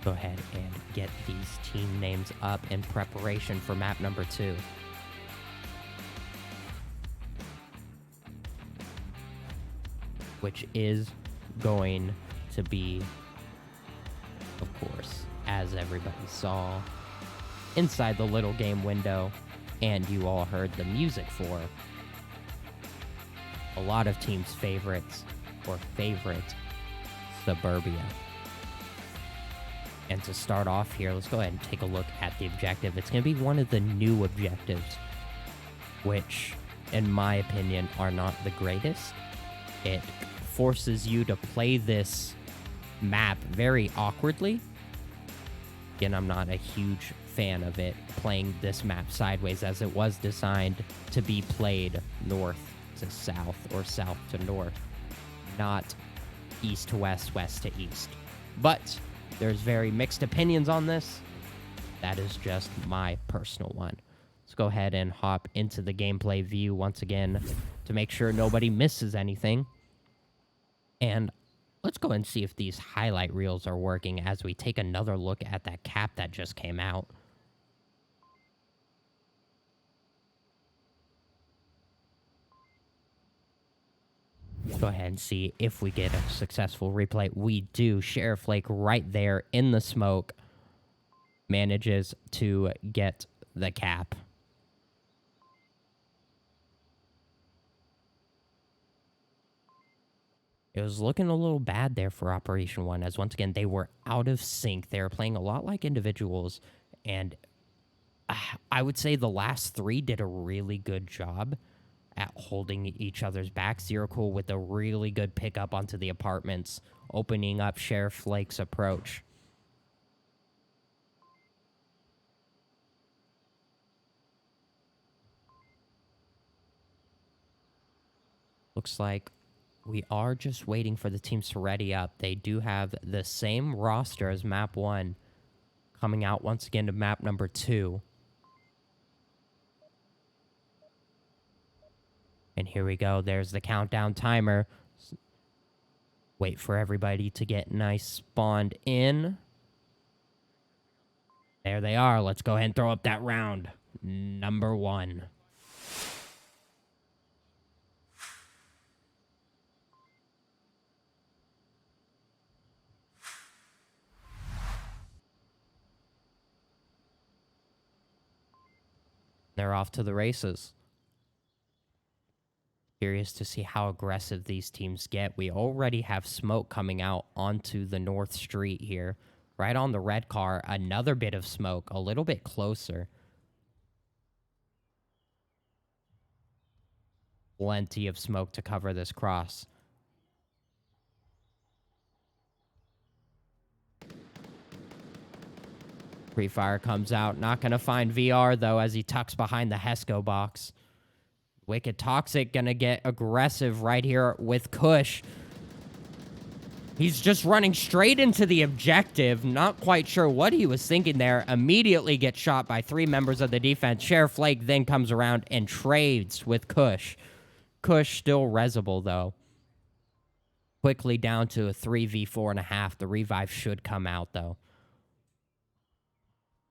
[SPEAKER 1] Go ahead and get these team names up in preparation for map number 2. Which is going to be, of course, as everybody saw, inside the little game window, and you all heard the music for, a lot of teams' favorites, or favorite, Suburbia. And to start off here, let's go ahead and take a look at the objective. It's going to be one of the new objectives, which, in my opinion, are not the greatest. It forces you to play this map very awkwardly. Again, I'm not a huge fan of it, playing this map sideways, as it was designed to be played north to south or south to north, not east to west, west to east. But there's very mixed opinions on this. That is just my personal one. Let's go ahead and hop into the gameplay view once again to make sure nobody misses anything. And let's go and see if these highlight reels are working as we take another look at that cap that just came out. Go ahead and see if we get a successful replay. We do. Sheriff Lake right there in the smoke manages to get the cap. It was looking a little bad there for Operation 1, as once again, they were out of sync. They were playing a lot like individuals, and I would say the last three did a really good job at holding each other's back. Zero Cool with a really good pickup onto the apartments, opening up Sheriff Lake's approach. Looks like we are just waiting for the teams to ready up. They do have the same roster as map 1 coming out once again to map number 2. And here we go. There's the countdown timer. Wait for everybody to get nice spawned in. There they are. Let's go ahead and throw up that round. Number 1. They're off to the races. Curious to see how aggressive these teams get. We already have smoke coming out onto the North Street here. Right on the red car, another bit of smoke, a little bit closer. Plenty of smoke to cover this cross. Pre-fire comes out. Not going to find VR, though, as he tucks behind the Hesco box. Wicked Toxic going to get aggressive right here with Kush. He's just running straight into the objective. Not quite sure what he was thinking there. Immediately gets shot by 3 members of the defense. Sheriff Lake then comes around and trades with Kush. Kush still resable, though. Quickly down to a 3v4.5. The revive should come out, though.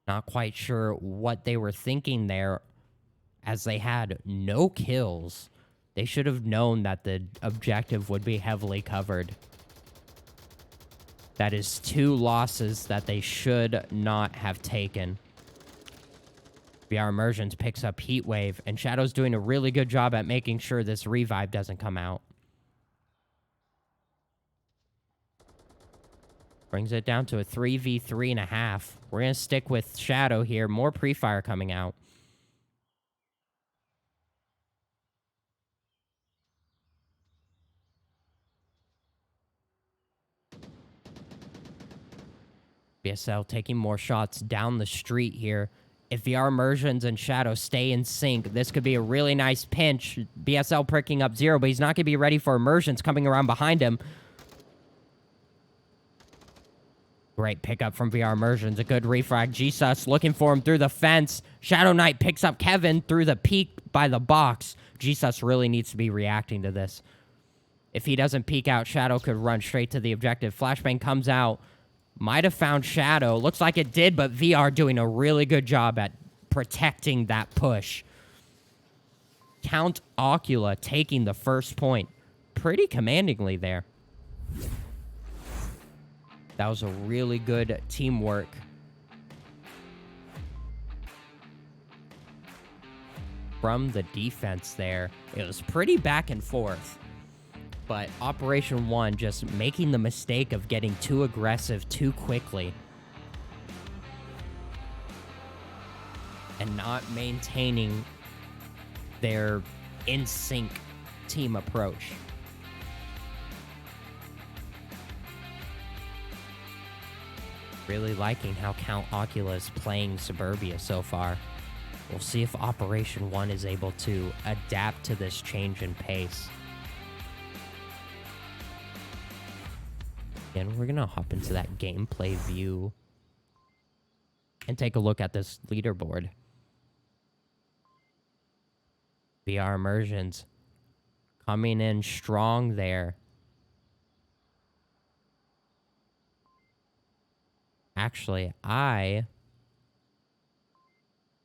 [SPEAKER 1] Not quite sure what they were thinking there, as they had no kills. They should have known that the objective would be heavily covered. That is 2 losses that they should not have taken. VR Immersions picks up Heatwave, and Shadow's doing a really good job at making sure this revive doesn't come out. Brings it down to a 3v3.5. We're going to stick with Shadow here. More pre-fire coming out. BSL taking more shots down the street here. If VR Immersions and Shadow stay in sync, this could be a really nice pinch. BSL pricking up Zero, but he's not going to be ready for Immersions coming around behind him. Great pickup from VR Immersions. A good refrag. Jesus looking for him through the fence. Shadow Knight picks up Kevin through the peek by the box. Jesus really needs to be reacting to this. If he doesn't peek out, Shadow could run straight to the objective. Flashbang comes out. Might have found Shadow. Looks like it did, but VR doing a really good job at protecting that push. Count Ocula taking the first point pretty commandingly there. That was a really good teamwork. From the defense there. It was pretty back and forth. But Operation 1 just making the mistake of getting too aggressive too quickly. And not maintaining their in-sync team approach. Really liking how Count Ocula is playing Suburbia so far. We'll see if Operation 1 is able to adapt to this change in pace. And we're going to hop into that gameplay view and take a look at this leaderboard. VR Immersions coming in strong there. Actually, I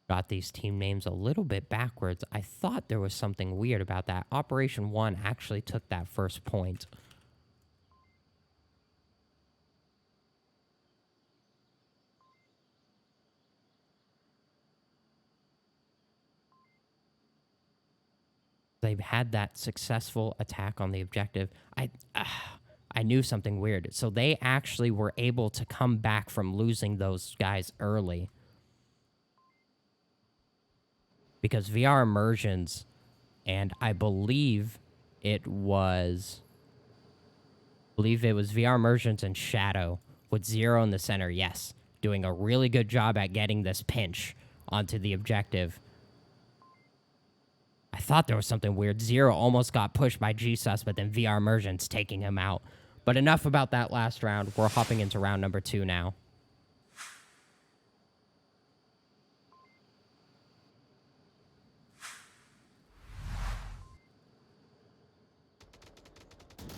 [SPEAKER 1] Got these team names a little bit backwards. I thought there was something weird about that. Operation 1 actually took that first point. They've had that successful attack on the objective. I knew something weird. So they actually were able to come back from losing those guys early. Because VR immersions, and I believe it was VR immersions and Shadow with Zero in the center. Yes, doing a really good job at getting this pinch onto the objective. I thought there was something weird. Zero almost got pushed by Jesus, but then VR immersions taking him out. But enough about that last round. We're hopping into round number 2 now.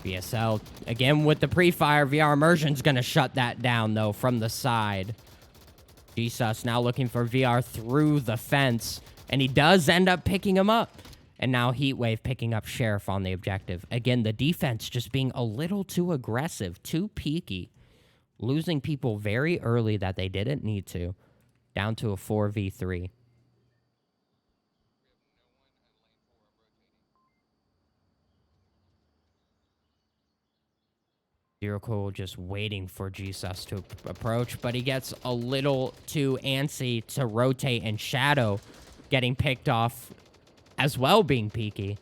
[SPEAKER 1] BSL, again with the pre-fire. VR Immersion's going to shut that down, though, from the side. Jesus now looking for VR through the fence, and he does end up picking him up. And now Heatwave picking up Sheriff on the objective. Again, the defense just being a little too aggressive, too peaky. Losing people very early that they didn't need to. Down to a 4v3. Zero Cool just waiting for Jesus to approach, but he gets a little too antsy to rotate, and Shadow getting picked off as well, being peaky.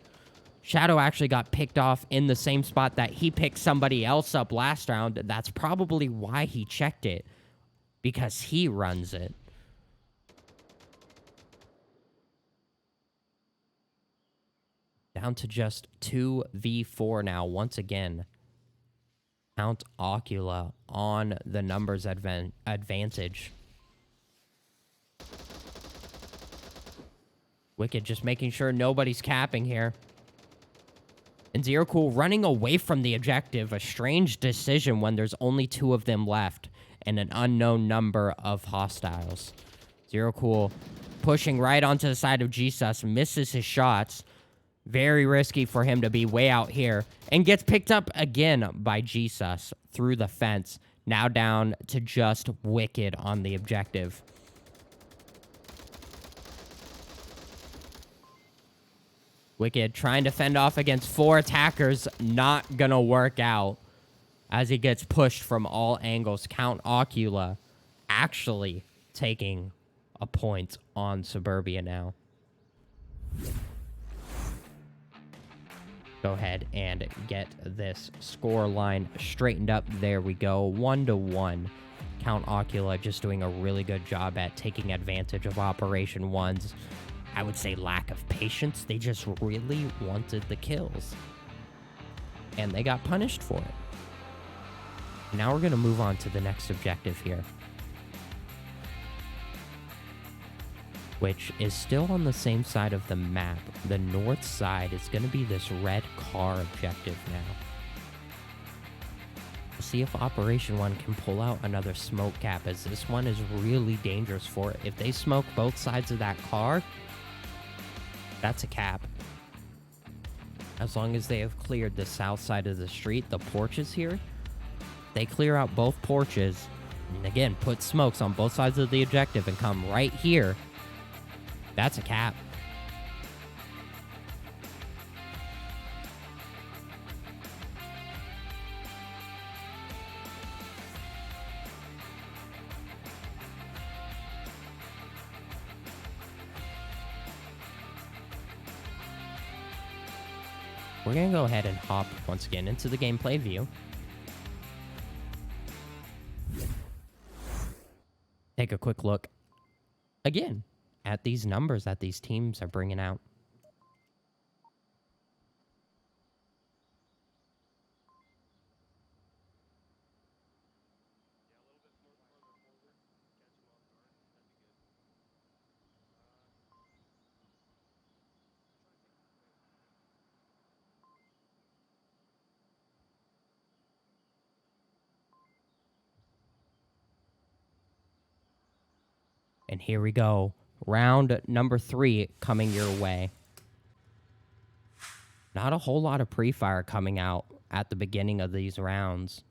[SPEAKER 1] Shadow actually got picked off in the same spot that he picked somebody else up last round. That's probably why he checked it, because he runs it. Down to just 2v4 now once again. Count Ocula on the numbers advantage. Wicked just making sure nobody's capping here. And Zero Cool running away from the objective. A strange decision when there's only 2 of them left and an unknown number of hostiles. Zero Cool pushing right onto the side of Jesus. Misses his shots. Very risky for him to be way out here. And gets picked up again by Jesus through the fence. Now down to just Wicked on the objective. Wicked trying to fend off against 4 attackers. Not gonna work out as he gets pushed from all angles. Count Ocula actually taking a point on Suburbia now. Go ahead and get this score line straightened up. There we go. 1-1. Count Ocula just doing a really good job at taking advantage of Operation 1's, I would say, lack of patience. They just really wanted the kills, and they got punished for it. Now we're going to move on to the next objective here, which is still on the same side of the map. The north side is going to be this red car objective now. We'll see if Operation 1 can pull out another smoke cap, as this one is really dangerous for it. If they smoke both sides of that car, that's a cap. As long as they have cleared the south side of the street, the porches here, they clear out both porches, and again, put smokes on both sides of the objective and come right here, that's a cap. We're going to go ahead and hop once again into the gameplay view. Take a quick look again at these numbers that these teams are bringing out. And here we go. Round number 3 coming your way. Not a whole lot of pre-fire coming out at the beginning of these rounds,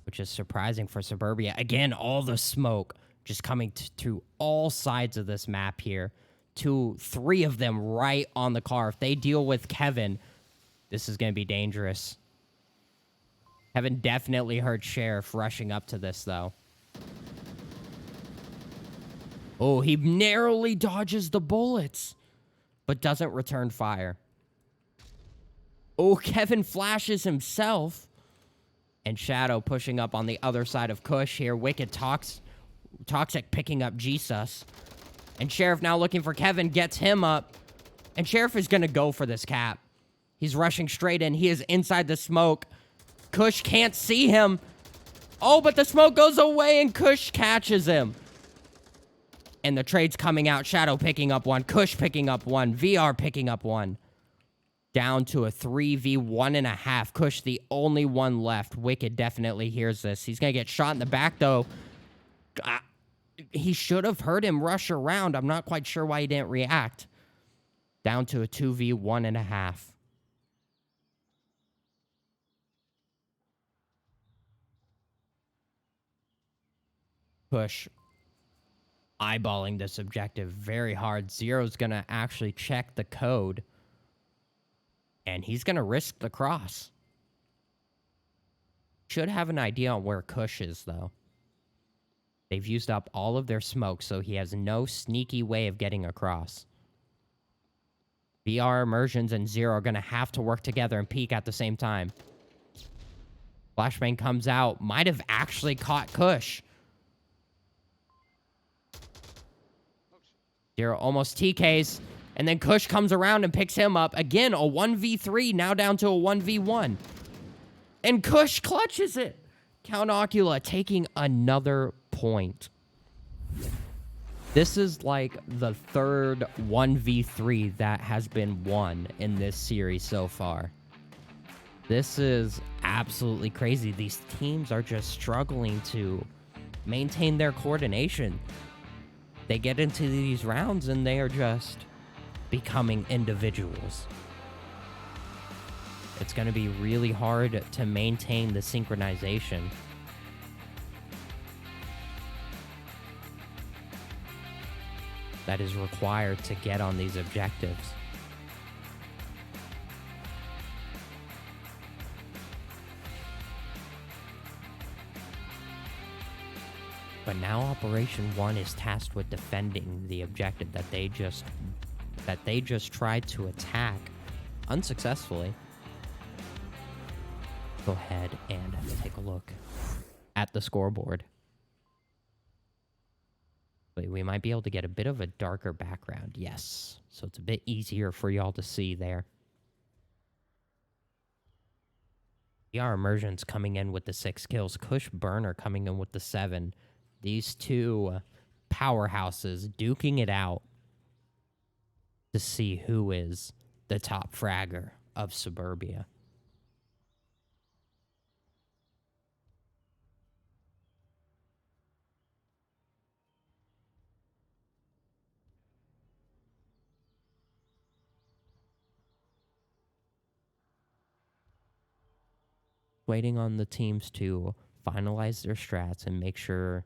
[SPEAKER 1] which is surprising for Suburbia. Again, all the smoke just coming to all sides of this map here. 2, 3 of them right on the car. If they deal with Kevin, this is going to be dangerous. Kevin definitely heard Sheriff rushing up to this, though. Oh, he narrowly dodges the bullets, but doesn't return fire. Oh, Kevin flashes himself. And Shadow pushing up on the other side of Kush here. Wicked Toxic picking up Jesus. And Sheriff now looking for Kevin, gets him up. And Sheriff is going to go for this cap. He's rushing straight in. He is inside the smoke. Kush can't see him. Oh, but the smoke goes away and Kush catches him. And the trade's coming out. Shadow picking up 1. Kush picking up 1. VR picking up 1. Down to a 3v1.5. Kush the only one left. Wicked definitely hears this. He's going to get shot in the back, though. He should have heard him rush around. I'm not quite sure why he didn't react. Down to a 2v1.5. Kush eyeballing this objective very hard. Zero's going to actually check the code. And he's going to risk the cross. Should have an idea on where Kush is, though. They've used up all of their smoke, so he has no sneaky way of getting across. VR Immersions and Zero are going to have to work together and peek at the same time. Flashbang comes out. Might have actually caught Kush. Zero almost TKs. And then Kush comes around and picks him up. Again, a 1v3, now down to a 1v1. And Kush clutches it. Count Ocula taking another point. This is like the third 1v3 that has been won in this series so far. This is absolutely crazy. These teams are just struggling to maintain their coordination. They get into these rounds and they are just becoming individuals. It's going to be really hard to maintain the synchronization. That is required to get on these objectives. But now Operation 1 is tasked with defending the objective that they just tried to attack unsuccessfully. Go ahead and take a look at the scoreboard. Wait, we might be able to get a bit of a darker background. Yes. So it's a bit easier for y'all to see there. VR Immersions coming in with the 6 kills. Kush Burner coming in with the 7. These two powerhouses duking it out to see who is the top fragger of Suburbia. Waiting on the teams to finalize their strats and make sure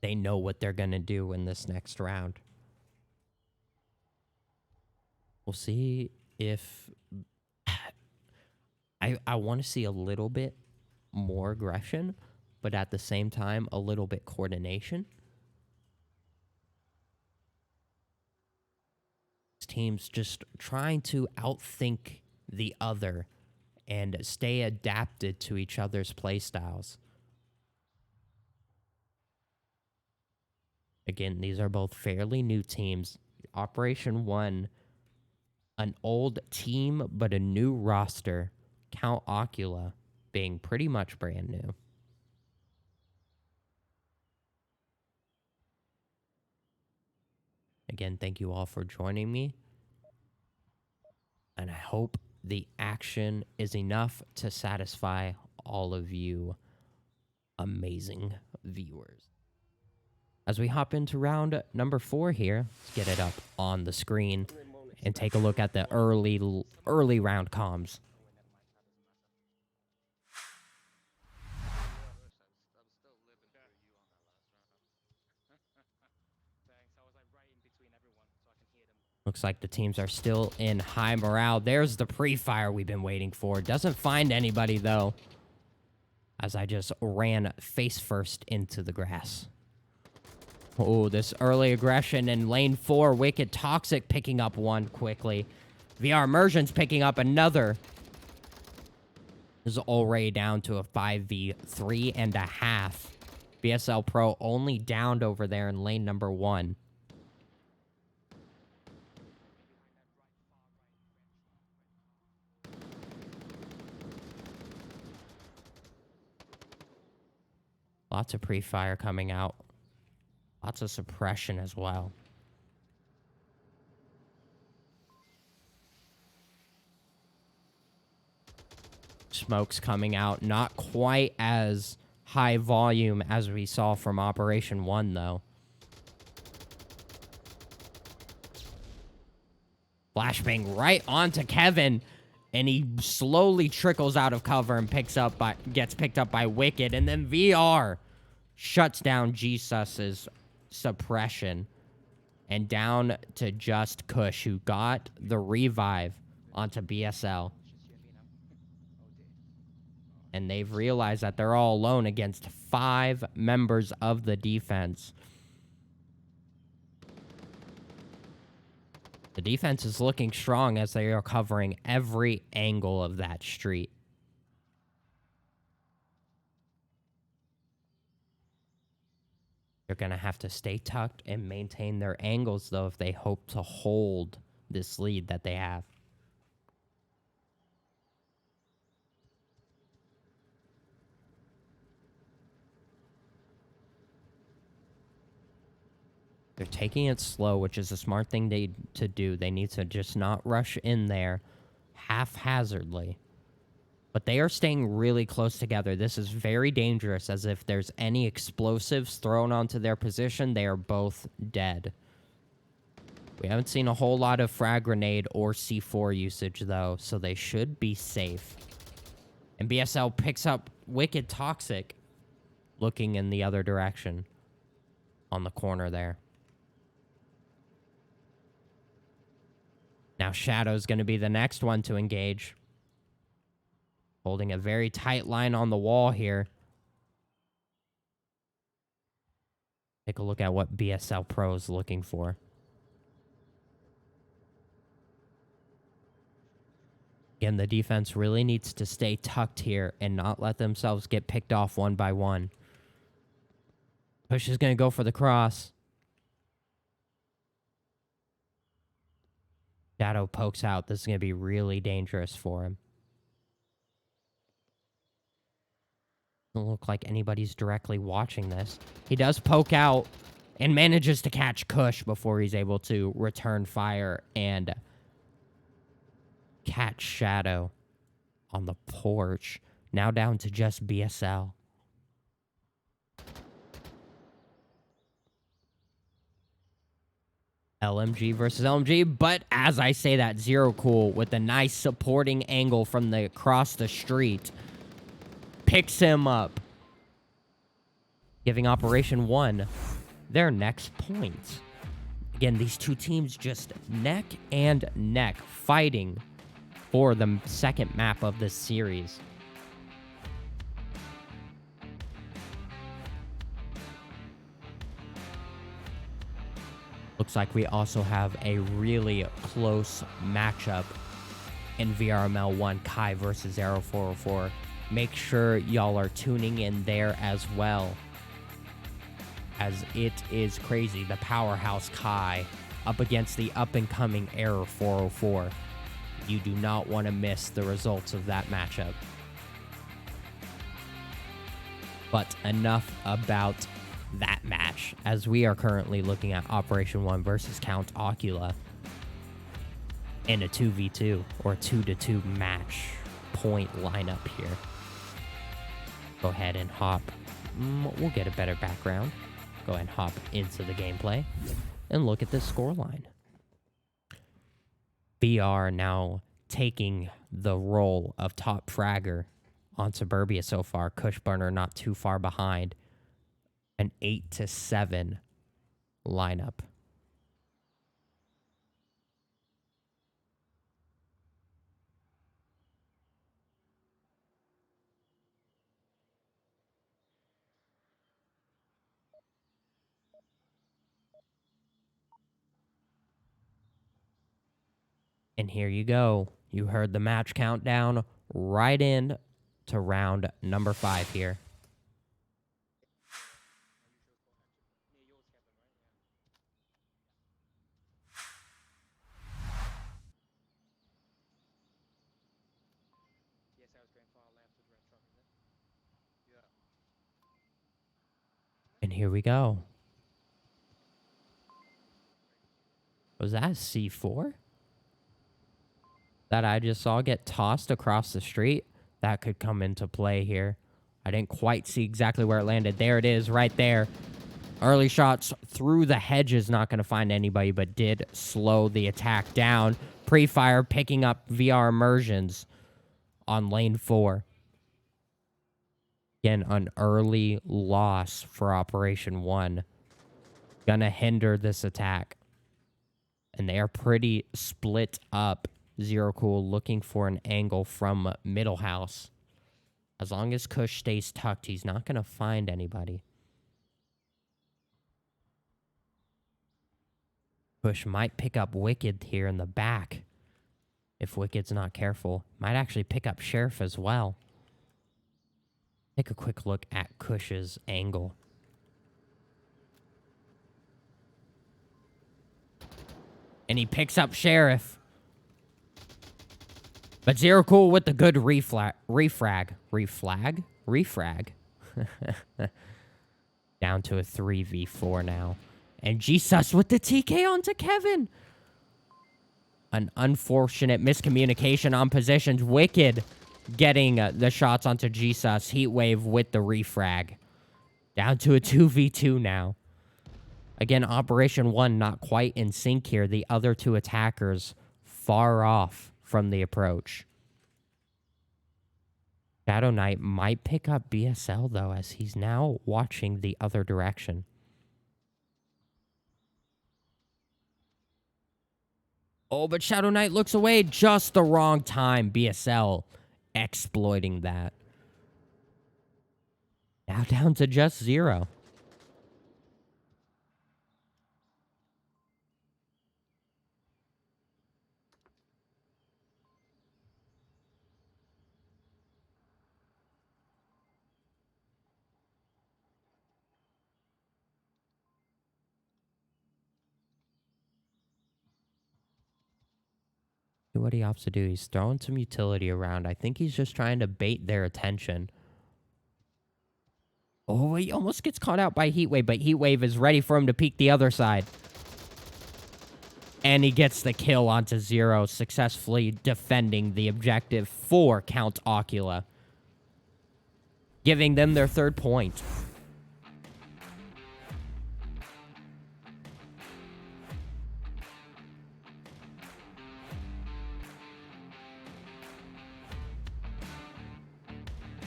[SPEAKER 1] they know what they're going to do in this next round. We'll see if... I want to see a little bit more aggression, but at the same time, a little bit coordination. Teams just trying to outthink the other and stay adapted to each other's playstyles. Again, these are both fairly new teams. Operation 1, an old team, but a new roster. Count Ocula being pretty much brand new. Again, thank you all for joining me. And I hope the action is enough to satisfy all of you amazing viewers. As we hop into round number 4 here, let's get it up on the screen and take a look at the early round comms. Looks like the teams are still in high morale. There's the pre-fire we've been waiting for. Doesn't find anybody, though, as I just ran face first into the grass. Oh, this early aggression in lane 4. Wicked Toxic picking up one quickly. VR Immersion's picking up another. This is already down to a 5v3.5. BSL Pro only downed over there in lane number 1. Lots of pre-fire coming out. Lots of suppression as well. Smoke's coming out. Not quite as high volume as we saw from Operation 1, though. Flashbang right onto Kevin. And he slowly trickles out of cover and gets picked up by Wicked. And then VR shuts down GSUS's suppression. And down to just Kush, who got the revive onto BSL. And they've realized that they're all alone against 5 members of the defense. The defense is looking strong as they are covering every angle of that street. They're going to have to stay tucked and maintain their angles, though, if they hope to hold this lead that they have. They're taking it slow, which is a smart thing to do. They need to just not rush in there haphazardly. But they are staying really close together. This is very dangerous, as if there's any explosives thrown onto their position, they are both dead. We haven't seen a whole lot of frag grenade or C4 usage, though, so they should be safe. And BSL picks up Wicked Toxic, looking in the other direction on the corner there. Now Shadow's going to be the next one to engage. Holding a very tight line on the wall here. Take a look at what BSL Pro is looking for. Again, the defense really needs to stay tucked here and not let themselves get picked off one by one. Push is going to go for the cross. Shadow pokes out. This is going to be really dangerous for him. Doesn't look like anybody's directly watching this. He does poke out and manages to catch Kush before he's able to return fire and catch Shadow on the porch. Now down to just BSL. LMG versus LMG, but as I say that, Zero Cool with a nice supporting angle from across the street picks him up, giving Operation 1 their next point. Again, these two teams just neck and neck fighting for the second map of this series. Looks like we also have a really close matchup in VRML 1, Kai versus Arrow 404. Make sure y'all are tuning in there as well, as it is crazy. The powerhouse Kai up against the up-and-coming Arrow 404. You do not want to miss the results of that matchup. But enough about that match, as we are currently looking at Operation 1 versus Count Ocula in a 2v2 or 2-2 match point lineup here. Go ahead and hop. We'll get a better background. go ahead and hop into the gameplay and look at this scoreline. VR now taking the role of top fragger on Suburbia so far. Cushburner not too far behind. An 8-7 lineup. And here you go. You heard the match countdown right in to round number 5 here. And here we go. Was that a C4? That I just saw get tossed across the street? That could come into play here. I didn't quite see exactly where it landed. There it is, right there. Early shots through the hedges, not going to find anybody, but did slow the attack down. Pre-fire picking up VR immersions on lane 4. Again, an early loss for Operation 1. Gonna hinder this attack. And they are pretty split up. Zero Cool looking for an angle from middle house. As long as Kush stays tucked, he's not going to find anybody. Kush might pick up Wicked here in the back. If Wicked's not careful. Might actually pick up Sheriff as well. Take a quick look at Kush's angle. And he picks up Sheriff. But Zero Cool with the good refrag. Down to a 3v4 now. And Jesus with the TK onto Kevin. An unfortunate miscommunication on positions. Wicked getting the shots onto Jesus. Heatwave with the refrag. Down to a 2v2 now. Again, Operation 1 not quite in sync here. The other two attackers far off from the approach. Shadow Knight might pick up BSL, though, as he's now watching the other direction. Oh, but Shadow Knight looks away just the wrong time. BSL exploiting that. Now down to just 0. What he opts to do, he's throwing some utility around. I think he's just trying to bait their attention. Oh, he almost gets caught out by Heatwave, but Heatwave is ready for him to peek the other side. And he gets the kill onto 0, successfully defending the objective for Count Ocula. Giving them their 3rd point.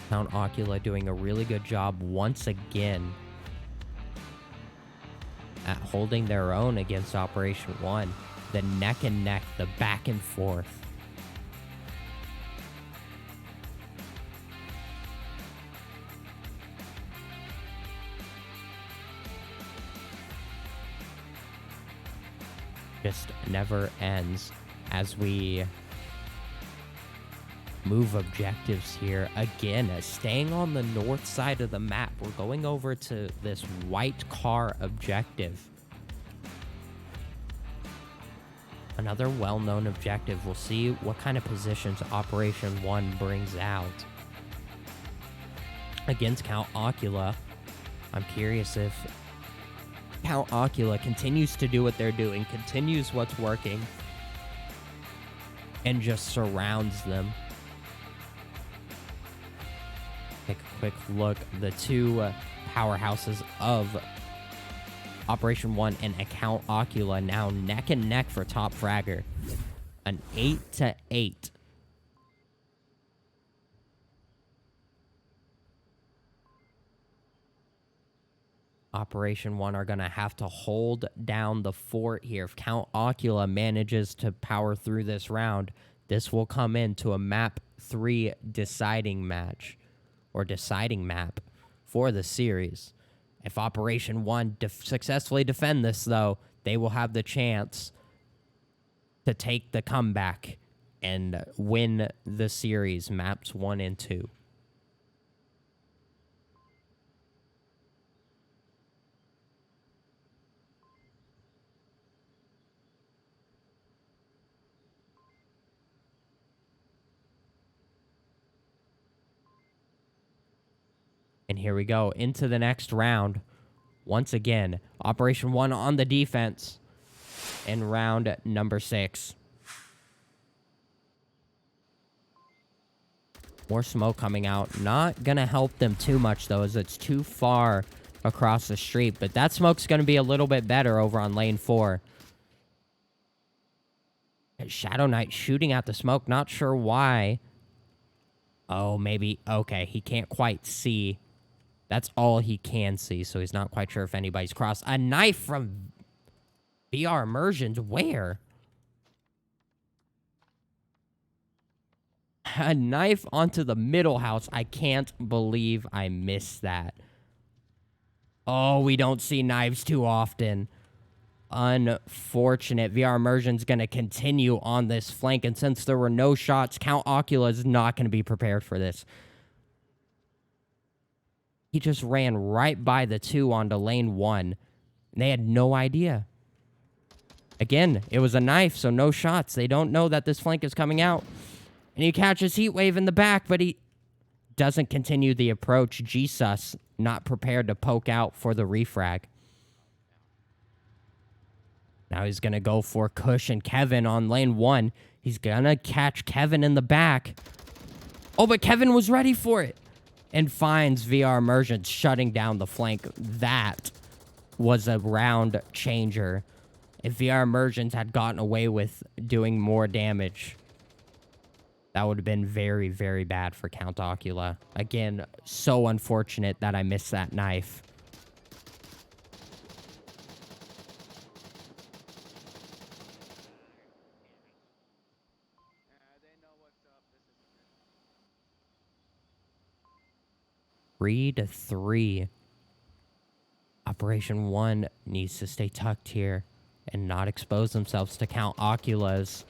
[SPEAKER 1] Count Ocula doing a really good job once again at holding their own against Operation 1. The neck and neck, the back and forth. Just never ends as we move objectives here. Again, staying on the north side of the map. We're going over to this white car objective. Another well-known objective. We'll see what kind of positions Operation 1 brings out. Against Count Ocula, I'm curious if Count Ocula continues to do what they're doing, continues what's working, and just surrounds them. Take a quick look. The two powerhouses of Operation 1 and Account Ocula now neck and neck for top fragger. An 8-8. Operation 1 are going to have to hold down the fort here. If Count Ocula manages to power through this round, this will come into a map 3 deciding match, or deciding map for the series. If Operation 1 successfully defend this, though, they will have the chance to take the comeback and win the series, maps 1 and 2. And here we go into the next round. Once again, Operation 1 on the defense in round number 6. More smoke coming out. Not going to help them too much, though, as it's too far across the street. But that smoke's going to be a little bit better over on lane 4. Shadow Knight shooting at the smoke. Not sure why. Oh, maybe. Okay, he can't quite see. That's all he can see, so he's not quite sure if anybody's crossed. A knife from VR Immersions. Where? A knife onto the middle house. I can't believe I missed that. Oh, we don't see knives too often. Unfortunate. VR Immersion's going to continue on this flank, and since there were no shots, Count Ocula is not going to be prepared for this. He just ran right by the 2 onto lane 1. And they had no idea. Again, it was a knife, so no shots. They don't know that this flank is coming out. And he catches Heatwave in the back, but he doesn't continue the approach. Jesus not prepared to poke out for the refrag. Now he's going to go for Kush and Kevin on lane 1. He's going to catch Kevin in the back. Oh, but Kevin was ready for it. And finds VR Immersion shutting down the flank. That was a round changer. If VR Immersions had gotten away with doing more damage, that would have been very, very bad for Count Ocula. Again, so unfortunate that I missed that knife. Three to 3. Operation 1 needs to stay tucked here and not expose themselves to Count Ocula's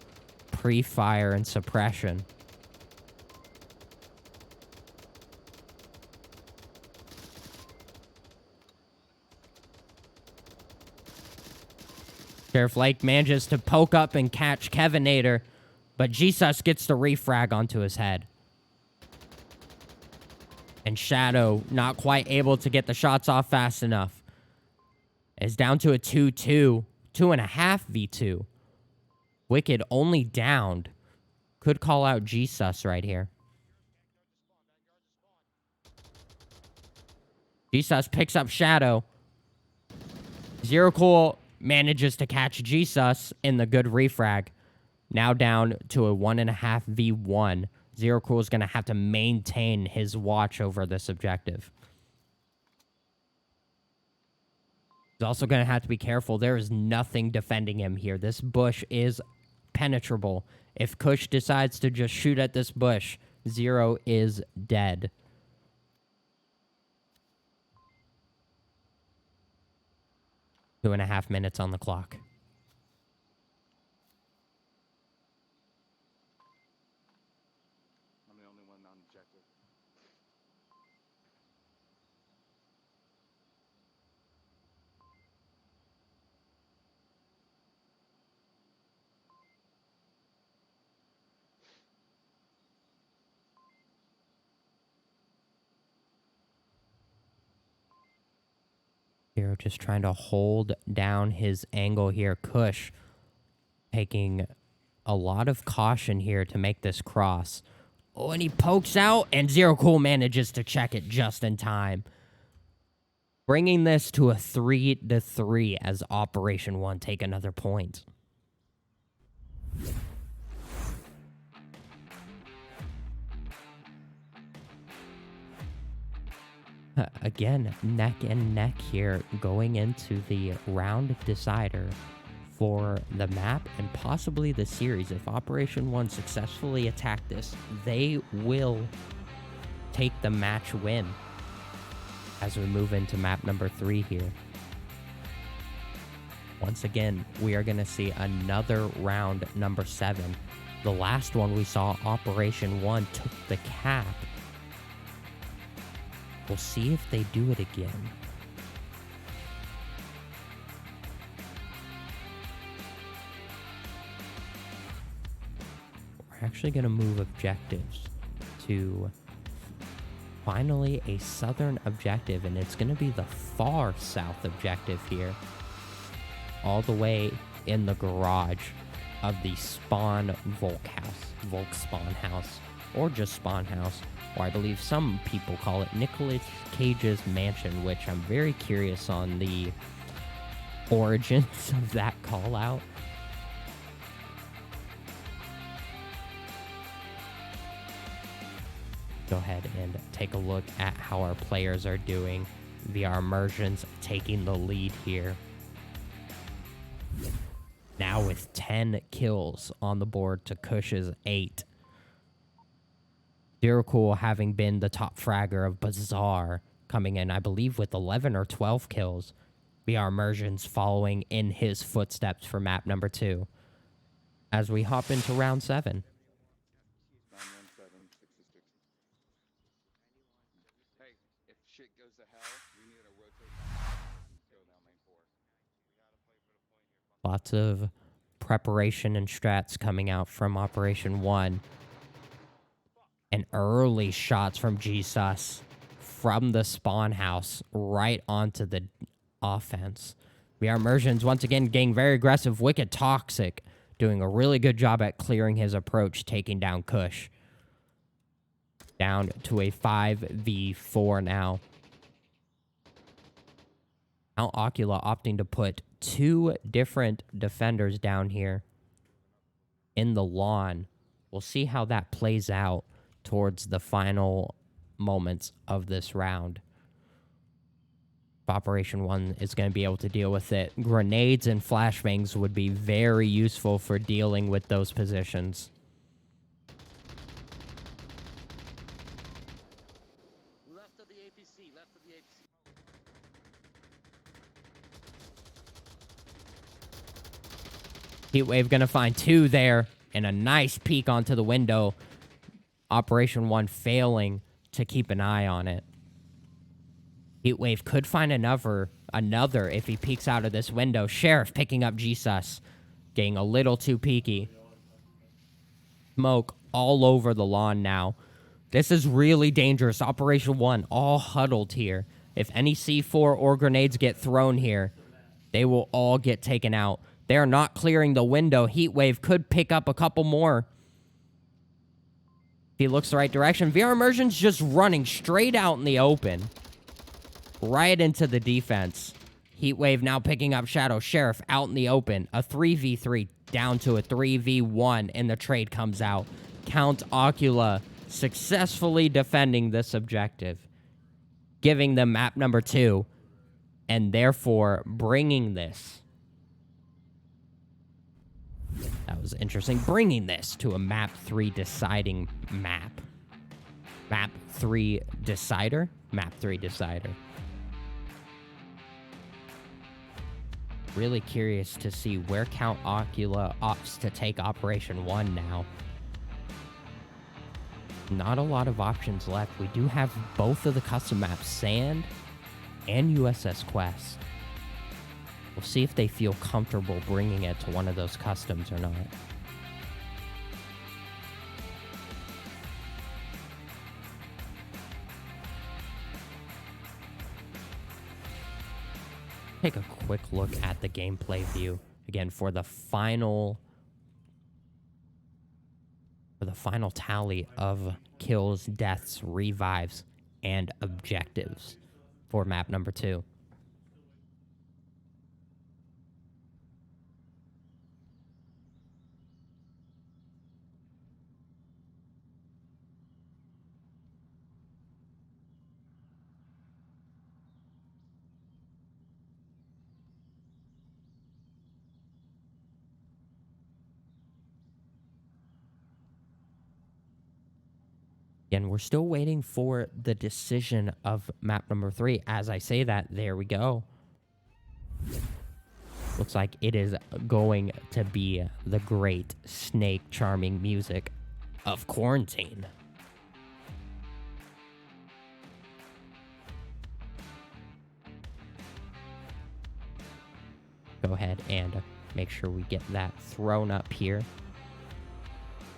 [SPEAKER 1] pre-fire and suppression. Sheriff Lake manages to poke up and catch Kevinator, but Jesus gets the refrag onto his head. And Shadow not quite able to get the shots off fast enough. It's down to a 2-2. 2.5 v2. Wicked only downed. Could call out Jesus right here. Jesus picks up Shadow. Zero Cool manages to catch Jesus in the good refrag. Now down to a 1.5 v1. Zero Cool is going to have to maintain his watch over this objective. He's also going to have to be careful. There is nothing defending him here. This bush is penetrable. If Kush decides to just shoot at this bush, Zero is dead. Two and a half minutes on the clock.
[SPEAKER 2] I'm the only one on objective.
[SPEAKER 1] Zero just trying to hold down his angle here. Kush taking a lot of caution here to make this cross. Oh, and he pokes out, and Zero Cool manages to check it just in time. bringing this to a 3-3 as Operation 1 take another point. Again, neck and neck here going into the round decider for the map and possibly the series. If Operation 1 successfully attack this, they will take the match win as we move into map number 3 here. Once again, we are going to see another round number 7. The last one we saw, Operation 1 took the cap. We'll see if they do it again. We're actually going to move objectives to finally a southern objective, and it's going to be the far south objective here, all the way in the garage of the spawn Volk spawn house, or just spawn house, or I believe some people call it Nicolas Cage's mansion, which I'm very curious on the origins of that call out. Go ahead and take a look at how our players are doing. VR Immersion's taking the lead here. Now with 10 kills on the board to Kush's 8. Cool having been the top fragger of Bazaar, coming in, I believe, with 11 or 12 kills. VR Immersion's following in his footsteps for map number 2. As we hop into round 7.
[SPEAKER 2] 917, 66. Hey, if shit goes to hell, we need to rotate and go down lane 4. We gotta play for the point here.
[SPEAKER 1] Lots of preparation and strats coming out from Operation 1. And early shots from Jesus from the spawn house right onto the offense. VR Immersion's once again getting very aggressive. Wicked Toxic doing a really good job at clearing his approach, taking down Kush. Down to a 5v4 now. Now Ocula opting to put 2 different defenders down here in the lawn. We'll see how that plays out towards the final moments of this round. If Operation 1 is going to be able to deal with it, grenades and flashbangs would be very useful for dealing with those positions.
[SPEAKER 2] Left of the APC, left of the APC.
[SPEAKER 1] Heatwave going to find 2 there, and a nice peek onto the window. Operation 1 failing to keep an eye on it. Heatwave could find another if he peeks out of this window. Sheriff picking up Jesus, getting a little too peeky. Smoke all over the lawn now. This is really dangerous. Operation 1 all huddled here. If any C4 or grenades get thrown here, they will all get taken out. They're not clearing the window. Heatwave could pick up a couple more. He looks the right direction. VR Immersion's just running straight out in the open. Right into the defense. Heatwave now picking up Shadow. Sheriff out in the open. A 3v3 down to a 3v1, and the trade comes out. Count Ocula successfully defending this objective, giving them map number 2, and therefore bringing this. That was interesting. Bringing this to a map 3 deciding map. Map 3 decider? Map 3 decider. Really curious to see where Count Ocula opts to take Operation 1 now. Not a lot of options left. We do have both of the custom maps, Sand and USS Quest. We'll see if they feel comfortable bringing it to one of those customs or not. Take a quick look at the gameplay view again for the final tally of kills, deaths, revives, and objectives for map number 2. And we're still waiting for the decision of map number 3. As I say that, there we go. Looks like it is going to be the great snake charming music of Quarantine. Go ahead and make sure we get that thrown up here.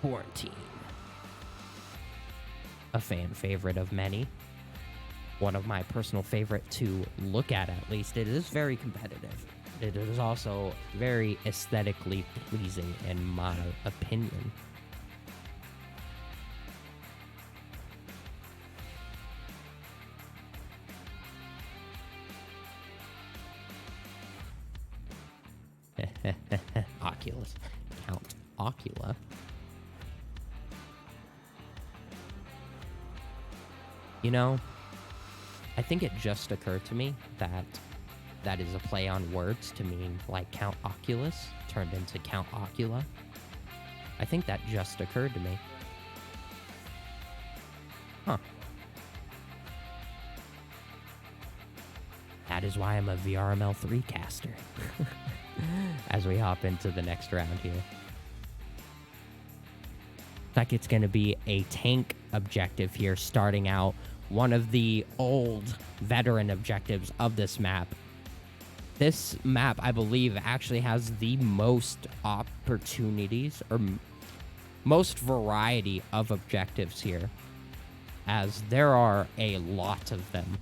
[SPEAKER 1] Quarantine. A fan favorite of many. One of my personal favorite to look at least. It is very competitive. It is also very aesthetically pleasing in my opinion. Oculus. Count Ocula. You know, I think it just occurred to me that that is a play on words to mean like Count Oculus turned into Count Ocula. I think that just occurred to me. Huh. That is why I'm a VRML 3 caster. As we hop into the next round here. Looks like it's going to be a tank objective here, starting out one of the old veteran objectives of this map. This map, I believe, actually has the most opportunities or most variety of objectives here, as there are a lot of them.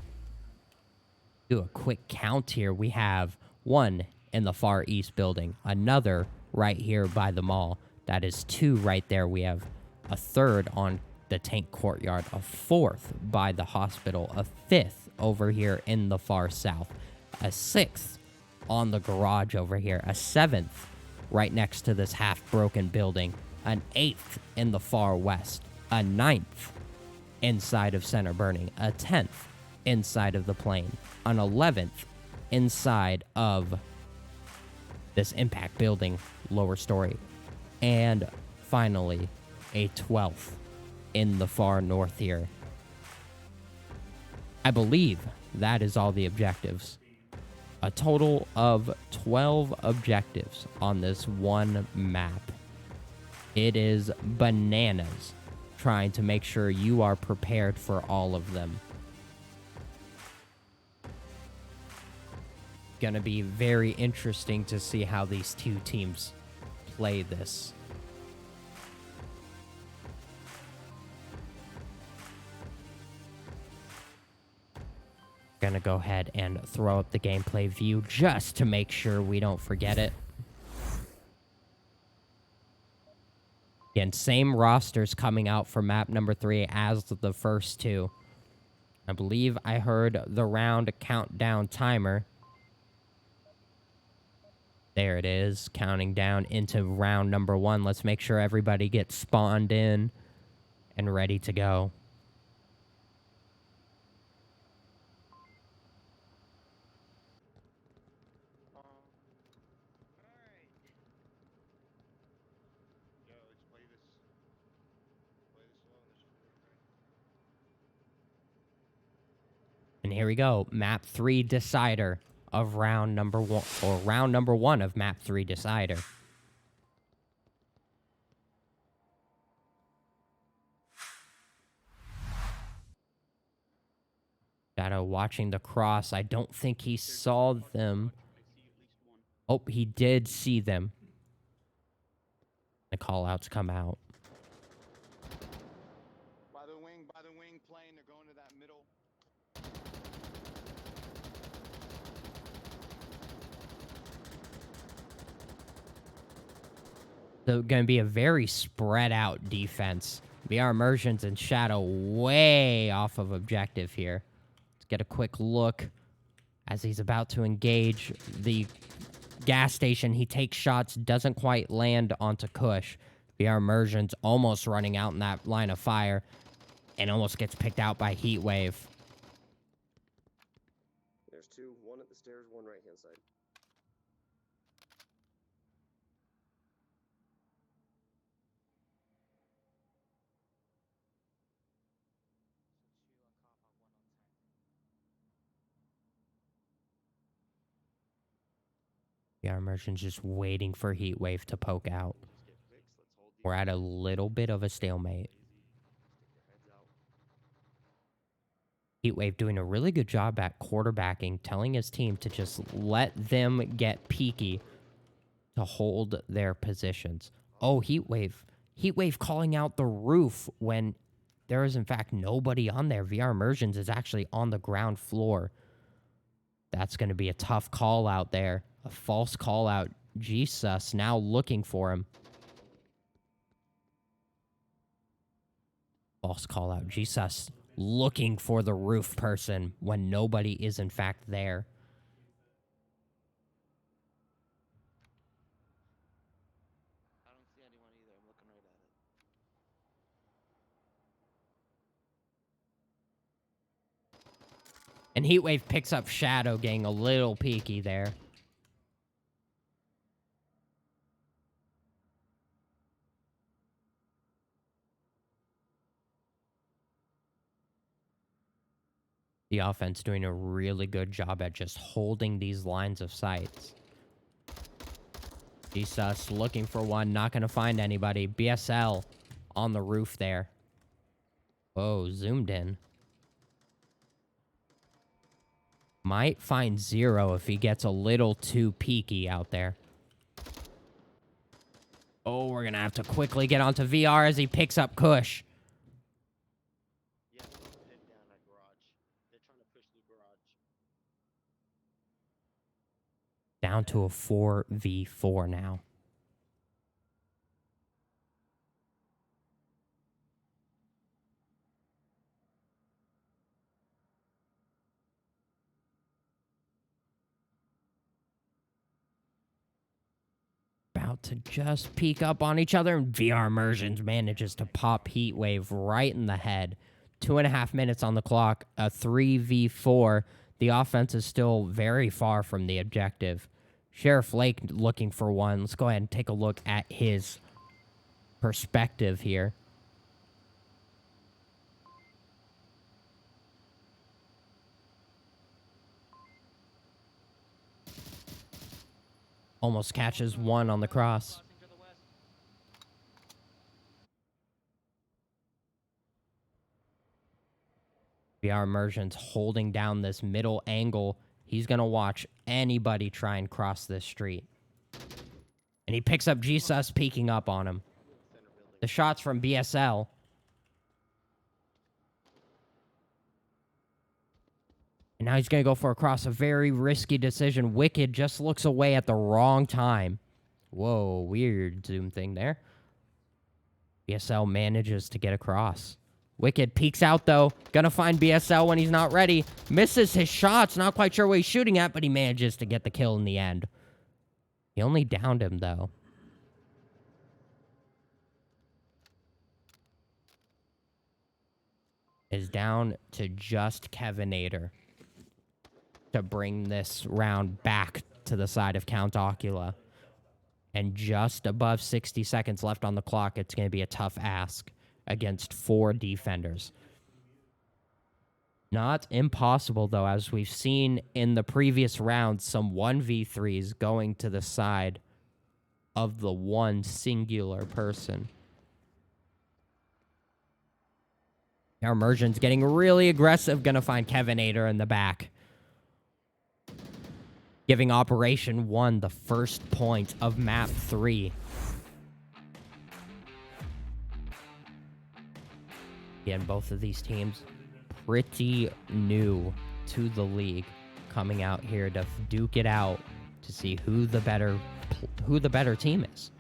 [SPEAKER 1] Do a quick count here. We have one in the far east building, another right here by the mall. That is 2 right there. We have a 3rd on the tank courtyard, a 4th by the hospital, a 5th over here in the far south, a 6th on the garage over here, a 7th right next to this half-broken building, an 8th in the far west, a 9th inside of center burning, a 10th inside of the plane, an 11th inside of this impact building lower story, and finally a 12th in the far north here. I believe that is all the objectives. A total of 12 objectives on this one map. It is bananas trying to make sure you are prepared for all of them. Gonna be very interesting to see how these two teams play this. Gonna go ahead and throw up the gameplay view just to make sure we don't forget it. Again, same rosters coming out for map number 3 as the first 2. I believe I heard the round countdown timer. There it is, counting down into round number 1. Let's make sure everybody gets spawned in and ready to go. And here we go, map 3 decider of round number 1, or round number 1 of map 3 decider. Shadow watching the cross. I don't think he saw them. Oh, he did see them. The call-outs come out.
[SPEAKER 2] By the wing plane, they're going to that middle.
[SPEAKER 1] So going to be a very spread out defense. VR Immersions and Shadow way off of objective here. Let's get a quick look as he's about to engage the gas station. He takes shots, doesn't quite land onto Kush. VR Immersions almost running out in that line of fire and almost gets picked out by Heatwave.
[SPEAKER 3] There's 2, 1 at the stairs, 1 right-hand side.
[SPEAKER 1] VR Immersion's just waiting for Heatwave to poke out. We're at a little bit of a stalemate. Heatwave doing a really good job at quarterbacking, telling his team to just let them get peaky to hold their positions. Oh, Heatwave. Heatwave calling out the roof when there is, in fact, nobody on there. VR Immersions is actually on the ground floor. That's going to be a tough call out there. A false call out. Jesus now looking for him. False call out. Jesus looking for the roof person when nobody is, in fact, there.
[SPEAKER 4] I don't see anyone either. I'm looking right at it.
[SPEAKER 1] And Heatwave picks up Shadow, getting a little peeky there. The offense doing a really good job at just holding these lines of sights. Jesus looking for one, not going to find anybody. BSL on the roof there. Whoa, zoomed in. Might find Zero if he gets a little too peeky out there. Oh, we're going to have to quickly get onto VR as he picks up Kush.
[SPEAKER 4] Yeah, someone pinned down that garage. They're trying to push the garage.
[SPEAKER 1] Down to a 4v4 now. About to just peek up on each other, and VR Immersions manages to pop Heatwave right in the head. 2.5 minutes on the clock, a 3v4. The offense is still very far from the objective. Sheriff Lake looking for one. Let's go ahead and take a look at his perspective here. Almost catches one on the cross. VR Immersion's holding down this middle angle. He's going to watch anybody try and cross this street. And he picks up Jesus peeking up on him. The shots from BSL. And now he's going to go for a cross. A very risky decision. Wicked just looks away at the wrong time. Whoa, weird zoom thing there. BSL manages to get across. Wicked peeks out, though. Gonna find BSL when he's not ready. Misses his shots. Not quite sure what he's shooting at, but he manages to get the kill in the end. He only downed him, though. Is down to just Kevinator to bring this round back to the side of Count Ocula. And just above 60 seconds left on the clock, it's going to be a tough ask against 4 defenders. Not impossible, though, as we've seen in the previous round, some 1v3s going to the side of the one singular person. Our Immersion's getting really aggressive, gonna find Kevinator in the back. Giving Operation 1 the first point of Map 3. Again, both of these teams pretty new to the league, coming out here to duke it out to see who the better team is.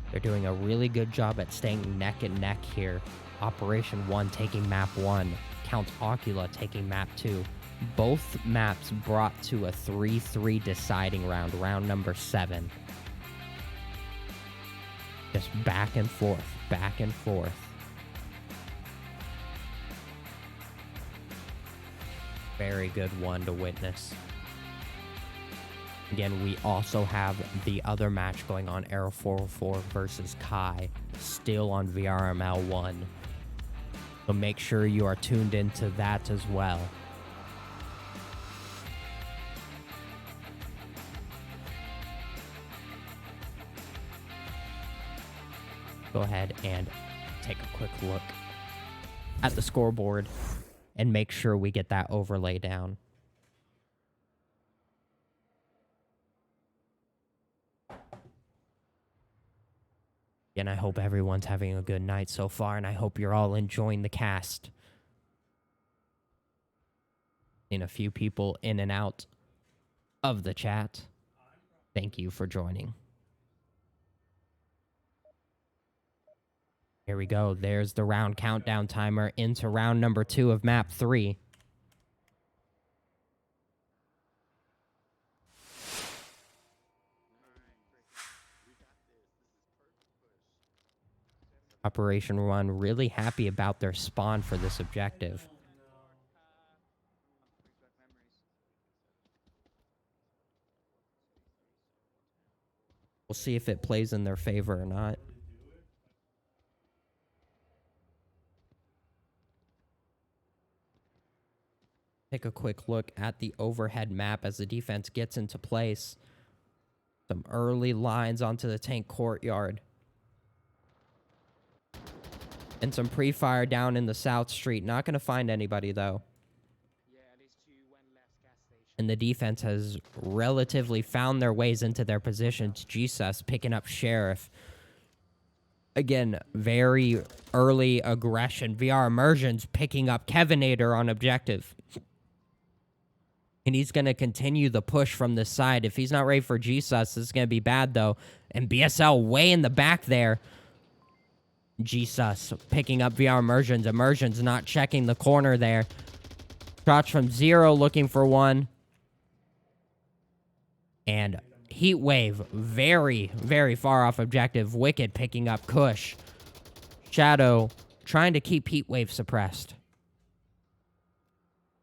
[SPEAKER 1] They're doing a really good job at staying neck and neck here. Operation 1 taking Map 1, Count Ocula taking Map 2. Both maps brought to a 3-3 deciding round, round number 7. Just back and forth, back and forth. Very good one to witness. Again, we also have the other match going on, Arrow 404 versus Kai, still on VRML 1. So make sure you are tuned into that as well. go ahead and take a quick look at the scoreboard and make sure we get that overlay down. And I hope everyone's having a good night so far, and I hope you're all enjoying the cast. Seen a few people in and out of the chat. Thank you for joining. Here we go. There's the round countdown timer into round number 2 of map 3. Operation 1 really happy about their spawn for this objective. We'll see if it plays in their favor or not. Take a quick look at the overhead map as the defense gets into place. Some early lines onto the tank courtyard. And some pre-fire down in the South Street. Not going to find anybody, though. And the defense has relatively found their ways into their positions. Jesus picking up Sheriff. Again, very early aggression. VR Immersion's picking up Kevinator on objective. And he's going to continue the push from this side. If he's not ready for Jesus, this is going to be bad, though. And BSL way in the back there. Jesus picking up VR Immersions. Immersions not checking the corner there. Shots from Zero looking for one. And Heatwave very, very far off objective. Wicked picking up Kush. Shadow trying to keep Heatwave suppressed.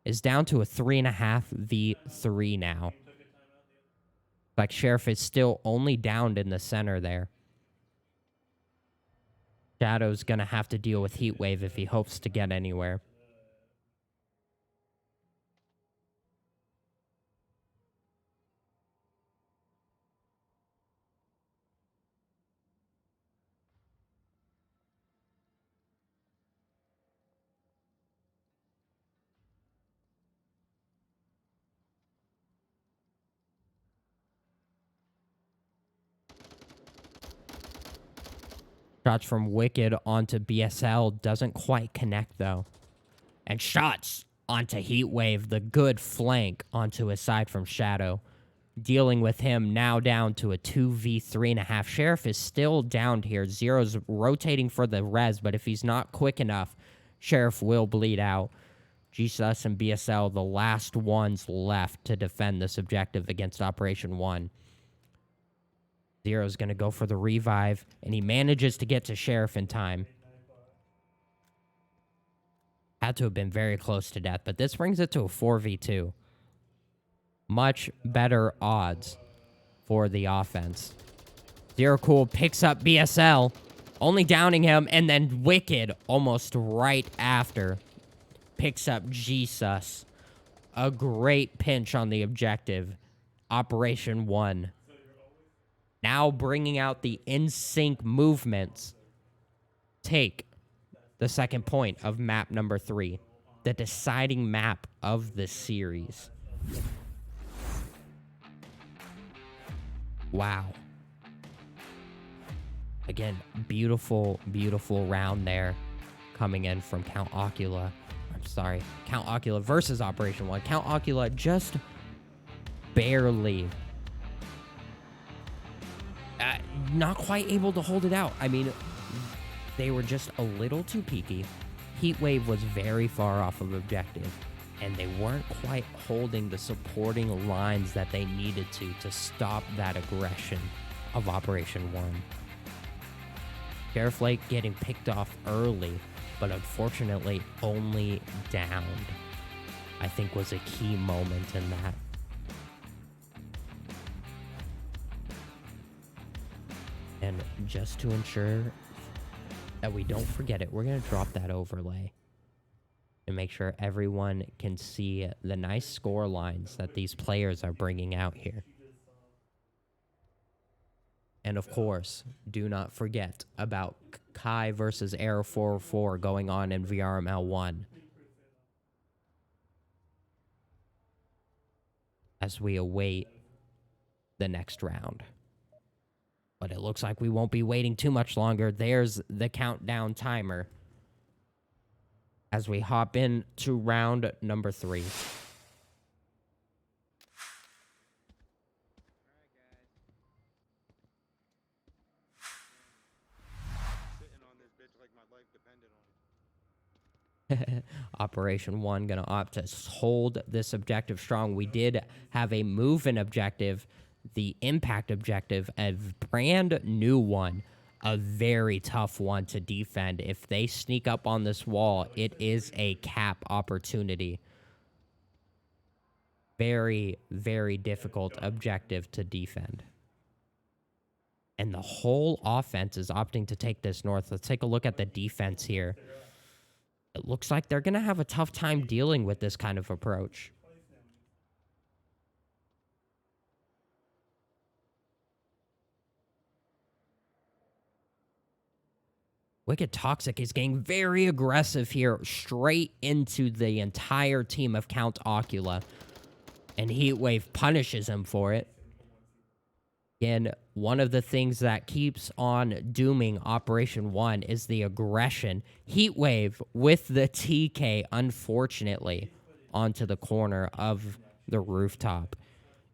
[SPEAKER 1] Is down to a 3.5 v3 now. Like Sheriff is still only downed in the center there. Shadow's going to have to deal with Heatwave if he hopes to get anywhere. Shots from Wicked onto BSL doesn't quite connect, though. And shots onto Heatwave, the good flank onto his side from Shadow. Dealing with him now down to a 2v3.5. Sheriff is still downed here. Zero's rotating for the res, but if he's not quick enough, Sheriff will bleed out. Jesus and BSL, the last ones left to defend this objective against Operation 1. Zero's going to go for the revive, and he manages to get to Sheriff in time. Had to have been very close to death, but this brings it to a 4v2. Much better odds for the offense. Zero Cool picks up BSL, only downing him, and then Wicked, almost right after, picks up Jesus. A great pinch on the objective. Operation 1. Now bringing out the in-sync movements. Take the second point of map number 3. The deciding map of the series. Wow. Again, beautiful, beautiful round there. Coming in from Count Ocula. I'm sorry. Count Ocula versus Operation 1. Count Ocula just barely... not quite able to hold it out. I mean, they were just a little too peaky. Heatwave was very far off of objective, and they weren't quite holding the supporting lines that they needed to stop that aggression of Operation 1. Sheriff Lake getting picked off early, but unfortunately only downed, I think was a key moment in that. And just to ensure that we don't forget it, we're going to drop that overlay and make sure everyone can see the nice score lines that these players are bringing out here. And of course, do not forget about Kai versus Air 404 going on in VRML 1. As we await the next round. But it looks like we won't be waiting too much longer. There's the countdown timer. As we hop in to round number 3.
[SPEAKER 2] Sitting on this bitch like my life depended on it.
[SPEAKER 1] Operation 1 going to opt to hold this objective strong. We did have a move-in objective, the impact objective, a brand new one, a very tough one to defend. If they sneak up on this wall, it is a cap opportunity. Very, very difficult objective to defend. And the whole offense is opting to take this north. Let's take a look at the defense here. It looks like they're going to have a tough time dealing with this kind of approach. Wicked Toxic is getting very aggressive here, straight into the entire team of Count Ocula. And Heatwave punishes him for it. Again, one of the things that keeps on dooming Operation 1 is the aggression. Heatwave with the TK, unfortunately, onto the corner of the rooftop,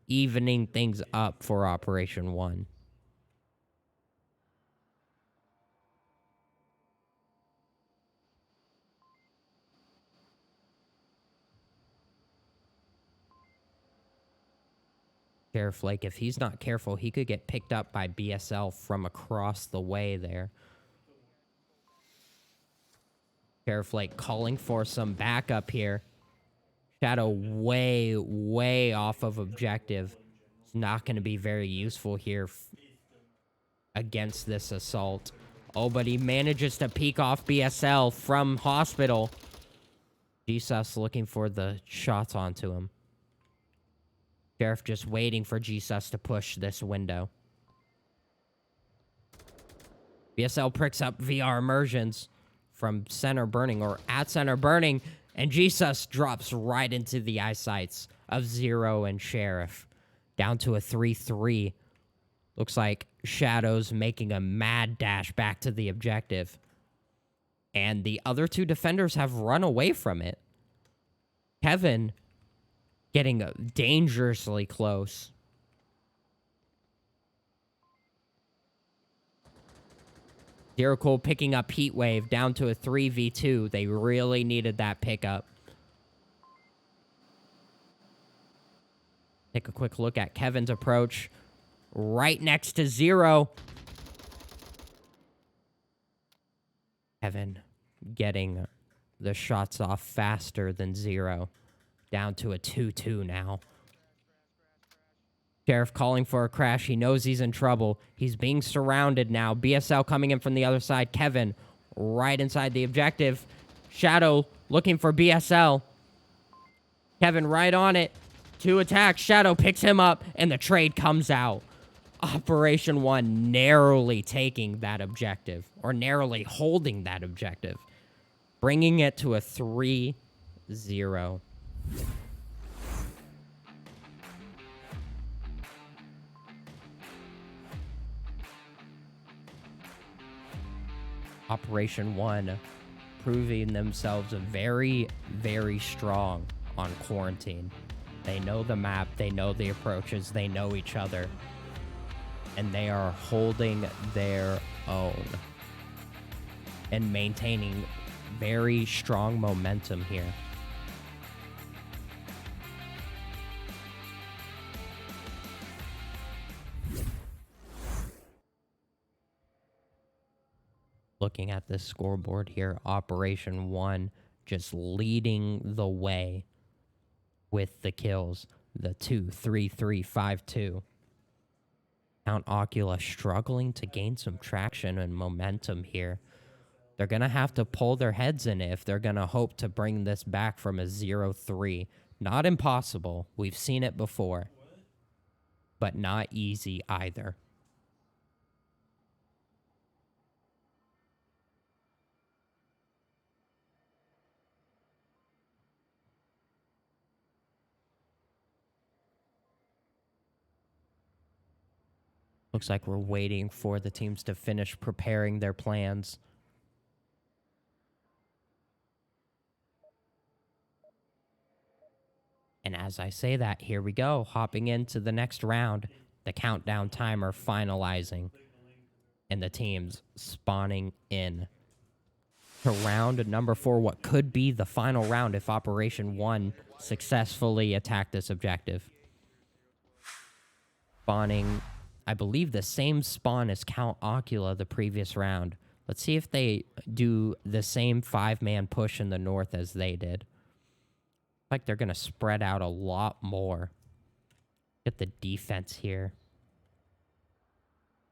[SPEAKER 1] evening things up for Operation 1. Sheriff Lake, if he's not careful, he could get picked up by BSL from across the way there. Sheriff Lake calling for some backup here. Shadow way, way off of objective. It's not going to be very useful here against this assault. Oh, but he manages to peek off BSL from hospital. Jesus looking for the shots onto him. Sheriff just waiting for Jesus to push this window. BSL pricks up VR immersions from center burning or at center burning, and Jesus drops right into the eyesights of Zero and Sheriff. Down to a 3-3. Looks like Shadow's making a mad dash back to the objective. And the other two defenders have run away from it. Kevin getting dangerously close. Zero Cool picking up Heatwave down to a 3v2. They really needed that pickup. Take a quick look at Kevin's approach. Right next to Zero. Kevin getting the shots off faster than Zero. Down to a 2-2 now. Sheriff calling for a crash. He knows he's in trouble. He's being surrounded now. BSL coming in from the other side. Kevin right inside the objective. Shadow looking for BSL. Kevin right on it. 2 attacks. Shadow picks him up, and the trade comes out. Operation 1 narrowly taking that objective, or narrowly holding that objective, bringing it to a 3-0. Operation 1 proving themselves very, very strong on quarantine. They know the map, they know the approaches, they know each other, and they are holding their own and maintaining very strong momentum here. Looking at this scoreboard here, Operation 1 just leading the way with the kills. The 2-3-3-5-2. Count Ocula struggling to gain some traction and momentum here. They're going to have to pull their heads in if they're going to hope to bring this back from a 0-3. Not impossible. We've seen it before. But not easy either. Looks like we're waiting for the teams to finish preparing their plans. And as I say that, here we go, hopping into the next round. The countdown timer finalizing. And the teams spawning in to round number 4, what could be the final round if Operation 1 successfully attacked this objective. Spawning, I believe, the same spawn as Count Ocula the previous round. Let's see if they do the same 5-man push in the north as they did. Like they're going to spread out a lot more. Get the defense here.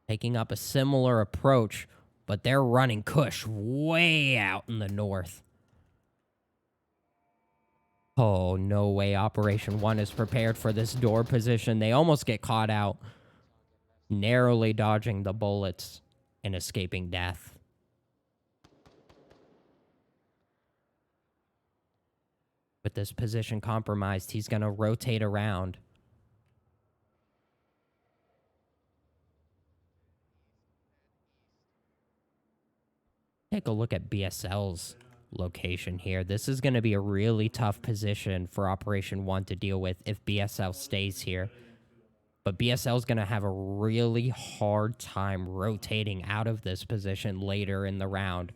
[SPEAKER 1] Taking up a similar approach, but they're running Kush way out in the north. Oh, no way Operation 1 is prepared for this door position. They almost get caught out, narrowly dodging the bullets and escaping death. With this position compromised, he's going to rotate around. Take a look at BSL's location here. This is going to be a really tough position for Operation 1 to deal with if BSL stays here. But BSL is going to have a really hard time rotating out of this position later in the round.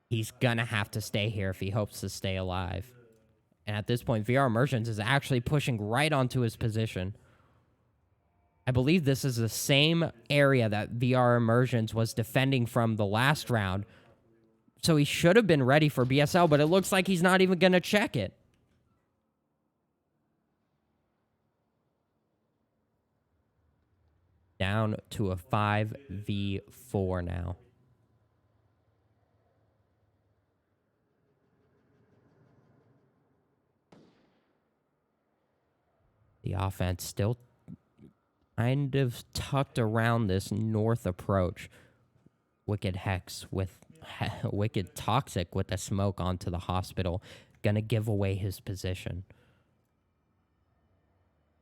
[SPEAKER 1] He's going to have to stay here if he hopes to stay alive. And at this point, VR Immersions is actually pushing right onto his position. I believe this is the same area that VR Immersions was defending from the last round. So he should have been ready for BSL, but it looks like he's not even going to check it. Down to a 5v4 now. The offense still kind of tucked around this north approach. Wicked Hex with Wicked Toxic with the smoke onto the hospital. Gonna give away his position.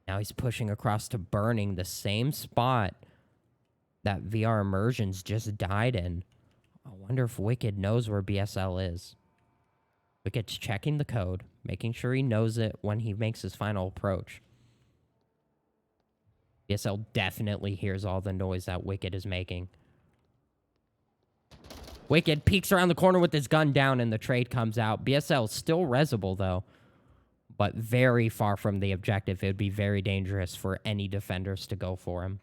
[SPEAKER 1] Now he's pushing across to Burning, the same spot that VR Immersions just died in. I wonder if Wicked knows where BSL is. Wicked's checking the code, making sure he knows it when he makes his final approach. BSL definitely hears all the noise that Wicked is making. Wicked peeks around the corner with his gun down and the trade comes out. BSL is still resable though, but very far from the objective. It would be very dangerous for any defenders to go for him.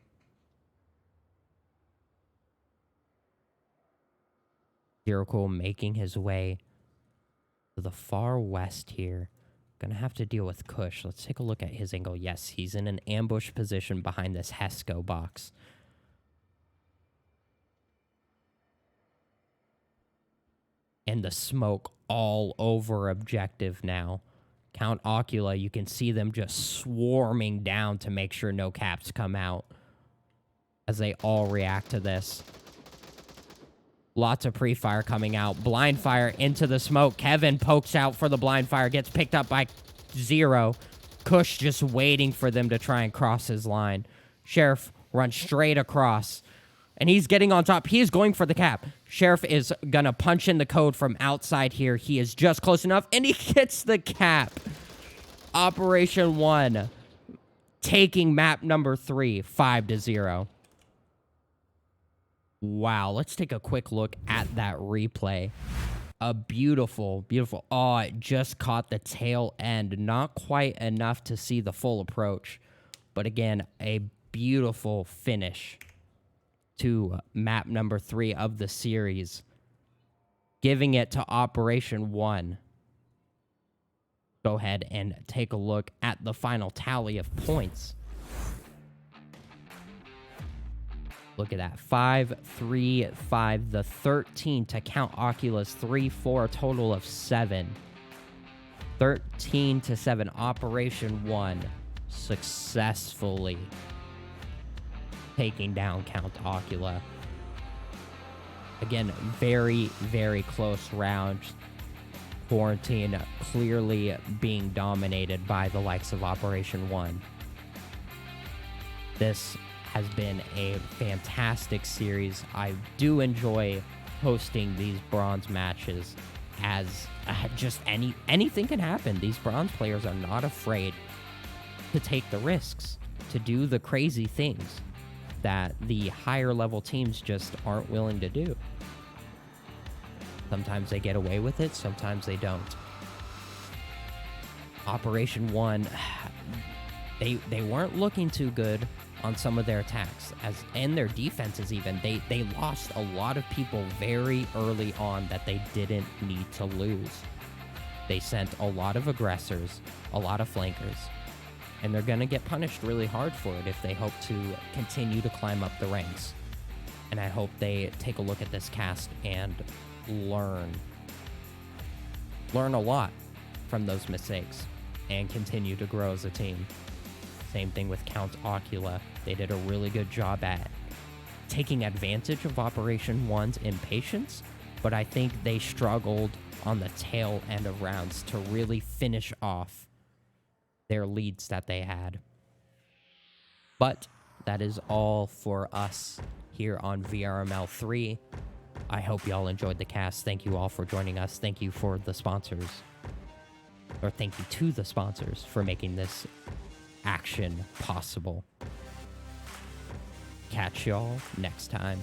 [SPEAKER 1] Cool making his way to the far west here. Gonna have to deal with Kush. Let's take a look at his angle. Yes, he's in an ambush position behind this Hesco box. And the smoke all over objective now. Count Ocula, you can see them just swarming down to make sure no caps come out as they all react to this. Lots of pre-fire coming out. Blind fire into the smoke. Kevin pokes out for the blind fire. Gets picked up by Zero. Kush just waiting for them to try and cross his line. Sheriff runs straight across. And he's getting on top. He is going for the cap. Sheriff is going to punch in the code from outside here. He is just close enough. And he gets the cap. Operation 1. Taking map number 3. 5-0. Wow, let's take a quick look at that replay. A beautiful, beautiful... Oh, it just caught the tail end. Not quite enough to see the full approach. But again, a beautiful finish to map number 3 of the series. Giving it to Operation 1. Go ahead and take a look at the final tally of points. Look at that. 5-3-5. The 13 to Count Ocula's 3-4. A total of 7. 13-7. Operation 1 successfully taking down Count Ocula. Again, very, very close round. Quarantine clearly being dominated by the likes of Operation 1. This has been a fantastic series. I do enjoy hosting these bronze matches, as just anything can happen. These bronze players are not afraid to take the risks, to do the crazy things that the higher level teams just aren't willing to do. Sometimes they get away with it, sometimes they don't. Operation 1, they weren't looking too good on some of their attacks, and their defenses even. They lost a lot of people very early on that they didn't need to lose. They sent a lot of aggressors, a lot of flankers, and they're going to get punished really hard for it if they hope to continue to climb up the ranks. And I hope they take a look at this cast and learn a lot from those mistakes and continue to grow as a team. Same thing with Count Ocula. They did a really good job at taking advantage of Operation 1's impatience, but I think they struggled on the tail end of rounds to really finish off their leads that they had. But that is all for us here on VRML 3. I hope y'all enjoyed the cast. Thank you all for joining us. Thank you for the sponsors, or thank you to the sponsors for making this action possible. Catch y'all next time.